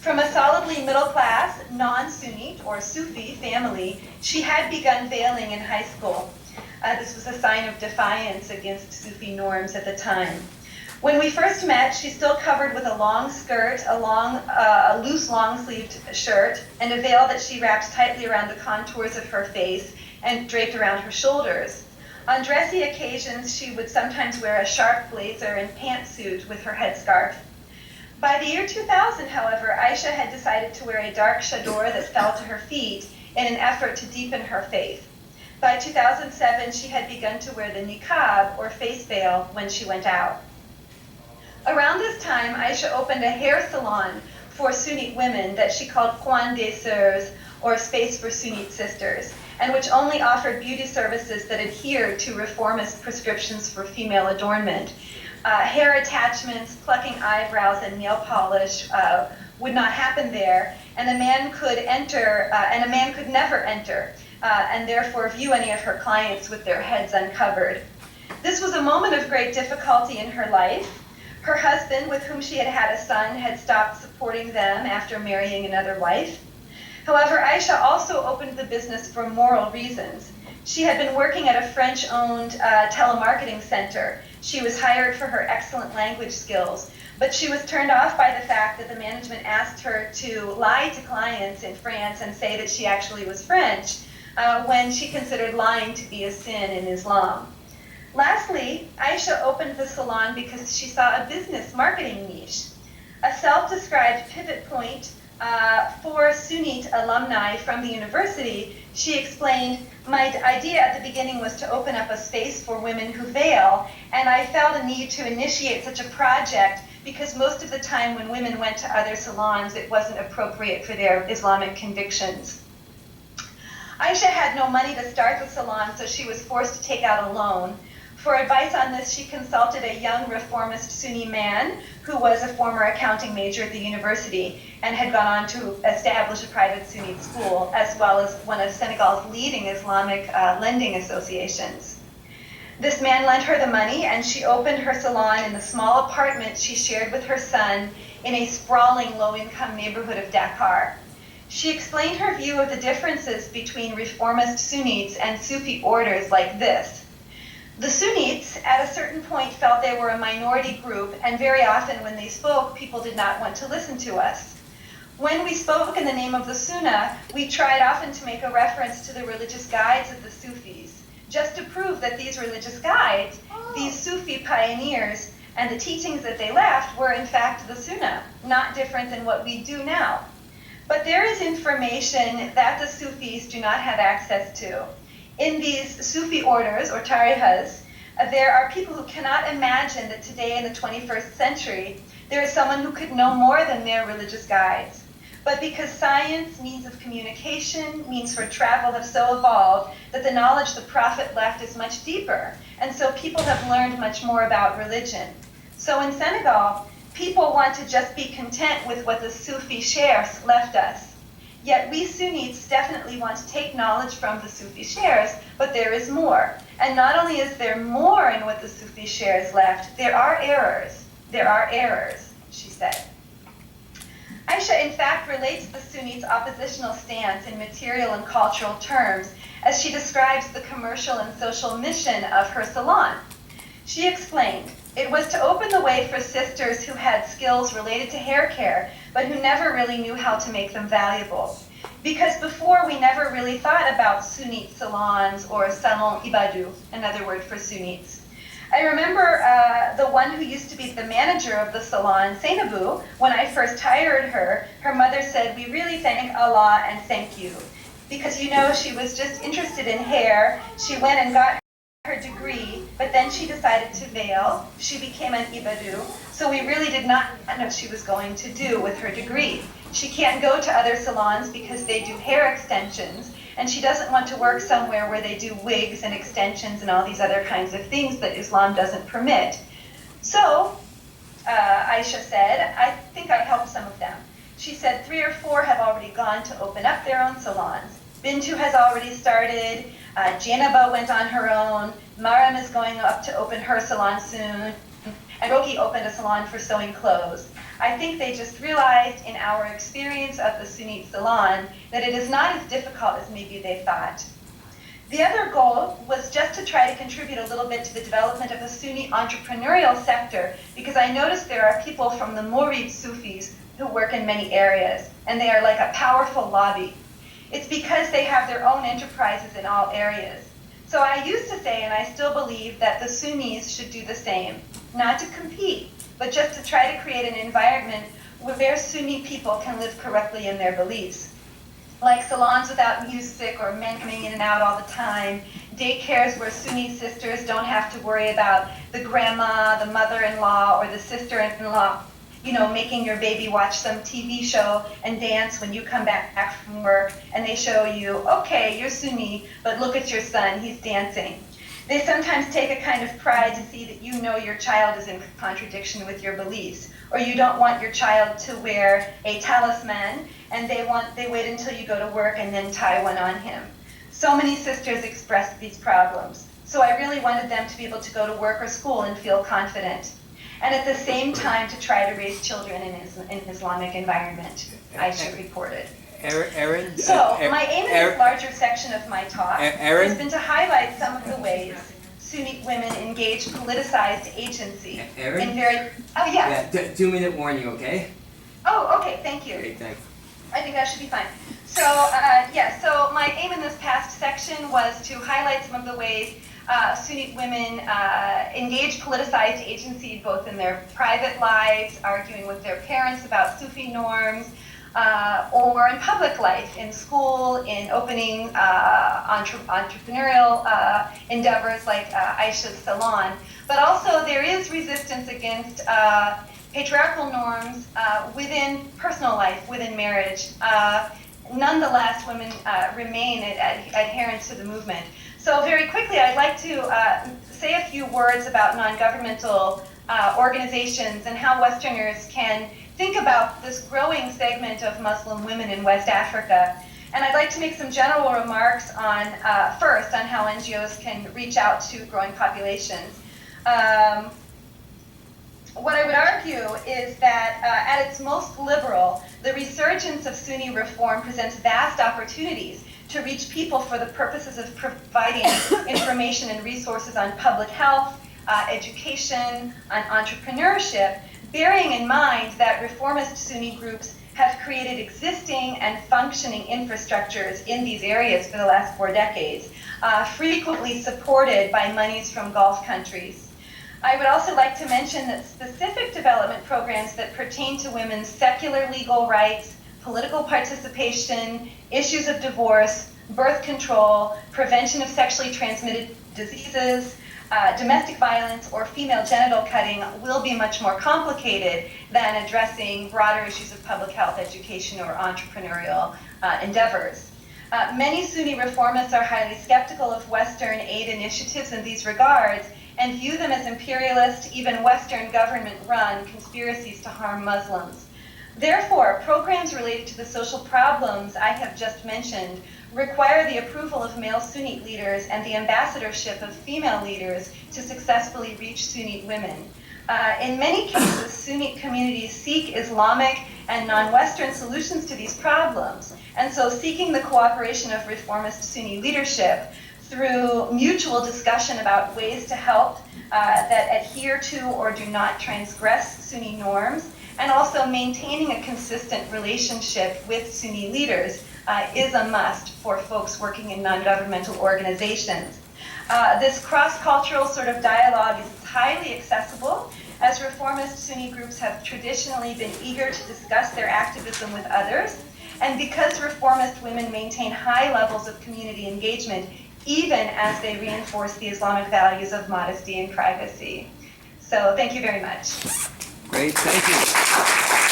Speaker 2: From a solidly middle-class, non-Sunnite or Sufi family, she had begun veiling in high school. This was a sign of defiance against Sufi norms at the time. When we first met, she still covered with a long skirt, a loose long-sleeved shirt, and a veil that she wrapped tightly around the contours of her face and draped around her shoulders. On dressy occasions, she would sometimes wear a sharp blazer and pantsuit with her headscarf. By the year 2000, however, Aisha had decided to wear a dark chador that fell to her feet in an effort to deepen her faith. By 2007, she had begun to wear the niqab, or face veil, when she went out. Around this time, Aisha opened a hair salon for Sunnite women that she called Coin des Sœurs, or Space for Sunnite Sisters, and which only offered beauty services that adhered to reformist prescriptions for female adornment. Hair attachments, plucking eyebrows, and nail polish would not happen there, and a man could never enter, and therefore view any of her clients with their heads uncovered. This was a moment of great difficulty in her life. Her husband, with whom she had had a son, had stopped supporting them after marrying another wife. However, Aisha also opened the business for moral reasons. She had been working at a French-owned telemarketing center. She was hired for her excellent language skills, but she was turned off by the fact that the management asked her to lie to clients in France and say that she actually was French, when she considered lying to be a sin in Islam. Lastly, Aisha opened the salon because she saw a business marketing niche. A self-described pivot point for Sunnite alumni from the university, she explained, "My idea at the beginning was to open up a space for women who veil, and I felt a need to initiate such a project because most of the time when women went to other salons, it wasn't appropriate for their Islamic convictions." Aisha had no money to start the salon, so she was forced to take out a loan. For advice on this, she consulted a young reformist Sunni man who was a former accounting major at the university and had gone on to establish a private Sunni school, as well as one of Senegal's leading Islamic lending associations. This man lent her the money, and she opened her salon in the small apartment she shared with her son in a sprawling low-income neighborhood of Dakar. She explained her view of the differences between reformist Sunnites and Sufi orders like this. The Sunnites, at a certain point, felt they were a minority group, and very often when they spoke, people did not want to listen to us. When we spoke in the name of the Sunnah, we tried often to make a reference to the religious guides of the Sufis, just to prove that these religious guides, these Sufi pioneers, and the teachings that they left were in fact the Sunnah, not different than what we do now. But there is information that the Sufis do not have access to. In these Sufi orders, or tarihas, there are people who cannot imagine that today in the 21st century, there is someone who could know more than their religious guides. But because science, means of communication, means for travel have so evolved that the knowledge the Prophet left is much deeper, and so people have learned much more about religion. So in Senegal, people want to just be content with what the Sufi sheikhs left us. Yet we Sunnis definitely want to take knowledge from the Sufi sheikhs, but there is more. And not only is there more in what the Sufi sheikhs left, there are errors. There are errors, she said. Aisha, in fact, relates the Sunnis' oppositional stance in material and cultural terms as she describes the commercial and social mission of her salon. She explained, it was to open the way for sisters who had skills related to hair care, but who never really knew how to make them valuable. Because before, we never really thought about Sunnite salons or salon ibadou, another word for Sunnites. I remember the one who used to be the manager of the salon, Zainabou, when I first hired her, her mother said, we really thank Allah and thank you. Because, you know, she was just interested in hair. She went and got her degree, but then she decided to veil. She became an ibadou, so we really did not know what she was going to do with her degree. She can't go to other salons because they do hair extensions, and she doesn't want to work somewhere where they do wigs and extensions and all these other kinds of things that Islam doesn't permit. So, Aisha said, I think I helped some of them. She said 3 or 4 have already gone to open up their own salons. Bintu has already started. Janaba went on her own. Maram is going up to open her salon soon. And Roki opened a salon for sewing clothes. I think they just realized in our experience of the Sunnite salon that it is not as difficult as maybe they thought. The other goal was just to try to contribute a little bit to the development of the Sunni entrepreneurial sector, because I noticed there are people from the Murid Sufis who work in many areas, and they are like a powerful lobby. It's because they have their own enterprises in all areas. So I used to say, and I still believe, that the Sunnis should do the same, not to compete, but just to try to create an environment where Sunni people can live correctly in their beliefs. Like salons without music or men coming in and out all the time, daycares where Sunni sisters don't have to worry about the grandma, the mother-in-law, or the sister-in-law, you know, making your baby watch some TV show and dance when you come back from work, and they show you, okay, you're Sunni, but look at your son, he's dancing. They sometimes take a kind of pride to see that you know your child is in contradiction with your beliefs, or you don't want your child to wear a talisman, and they wait until you go to work and then tie one on him. So many sisters expressed these problems. So I really wanted them to be able to go to work or school and feel confident, and at the same time to try to raise children in an Islamic environment, Aisha reported.
Speaker 5: Erin?
Speaker 2: So, my aim in this larger section of my talk has been to highlight some of the ways Sunni women engage politicized agency
Speaker 3: Erin?
Speaker 2: in very... Oh, yeah.
Speaker 3: 2-minute warning, okay?
Speaker 2: Oh, okay, thank you.
Speaker 3: Great, thanks.
Speaker 2: I think that should be fine. So, so my aim in this past section was to highlight some of the ways Sunni women engage politicized agency both in their private lives, arguing with their parents about Sufi norms, or in public life, in school, in opening entrepreneurial endeavors like Aisha's salon. But also there is resistance against patriarchal norms within personal life, within marriage. Nonetheless, women remain adherent to the movement. So very quickly, I'd like to say a few words about non-governmental organizations and how Westerners can think about this growing segment of Muslim women in West Africa. And I'd like to make some general remarks on, first, on how NGOs can reach out to growing populations. what I would argue is that at its most liberal, the resurgence of Sunni reform presents vast opportunities to reach people for the purposes of providing information and resources on public health, education, on entrepreneurship, bearing in mind that reformist Sunni groups have created existing and functioning infrastructures in these areas for the last 4 decades, frequently supported by monies from Gulf countries. I would also like to mention that specific development programs that pertain to women's secular legal rights, political participation, issues of divorce, birth control, prevention of sexually transmitted diseases, domestic violence, or female genital cutting will be much more complicated than addressing broader issues of public health, education, or entrepreneurial endeavors. Many Sunni reformists are highly skeptical of Western aid initiatives in these regards and view them as imperialist, even Western government-run conspiracies to harm Muslims. Therefore, programs related to the social problems I have just mentioned require the approval of male Sunni leaders and the ambassadorship of female leaders to successfully reach Sunni women. In many cases, Sunni communities seek Islamic and non-Western solutions to these problems, and so seeking the cooperation of reformist Sunni leadership through mutual discussion about ways to help that adhere to or do not transgress Sunni norms, and also maintaining a consistent relationship with Sunni leaders is a must for folks working in non-governmental organizations. This cross-cultural sort of dialogue is highly accessible, as reformist Sunni groups have traditionally been eager to discuss their activism with others, and because reformist women maintain high levels of community engagement even as they reinforce the Islamic values of modesty and privacy. So thank you very much.
Speaker 5: Great, thank you.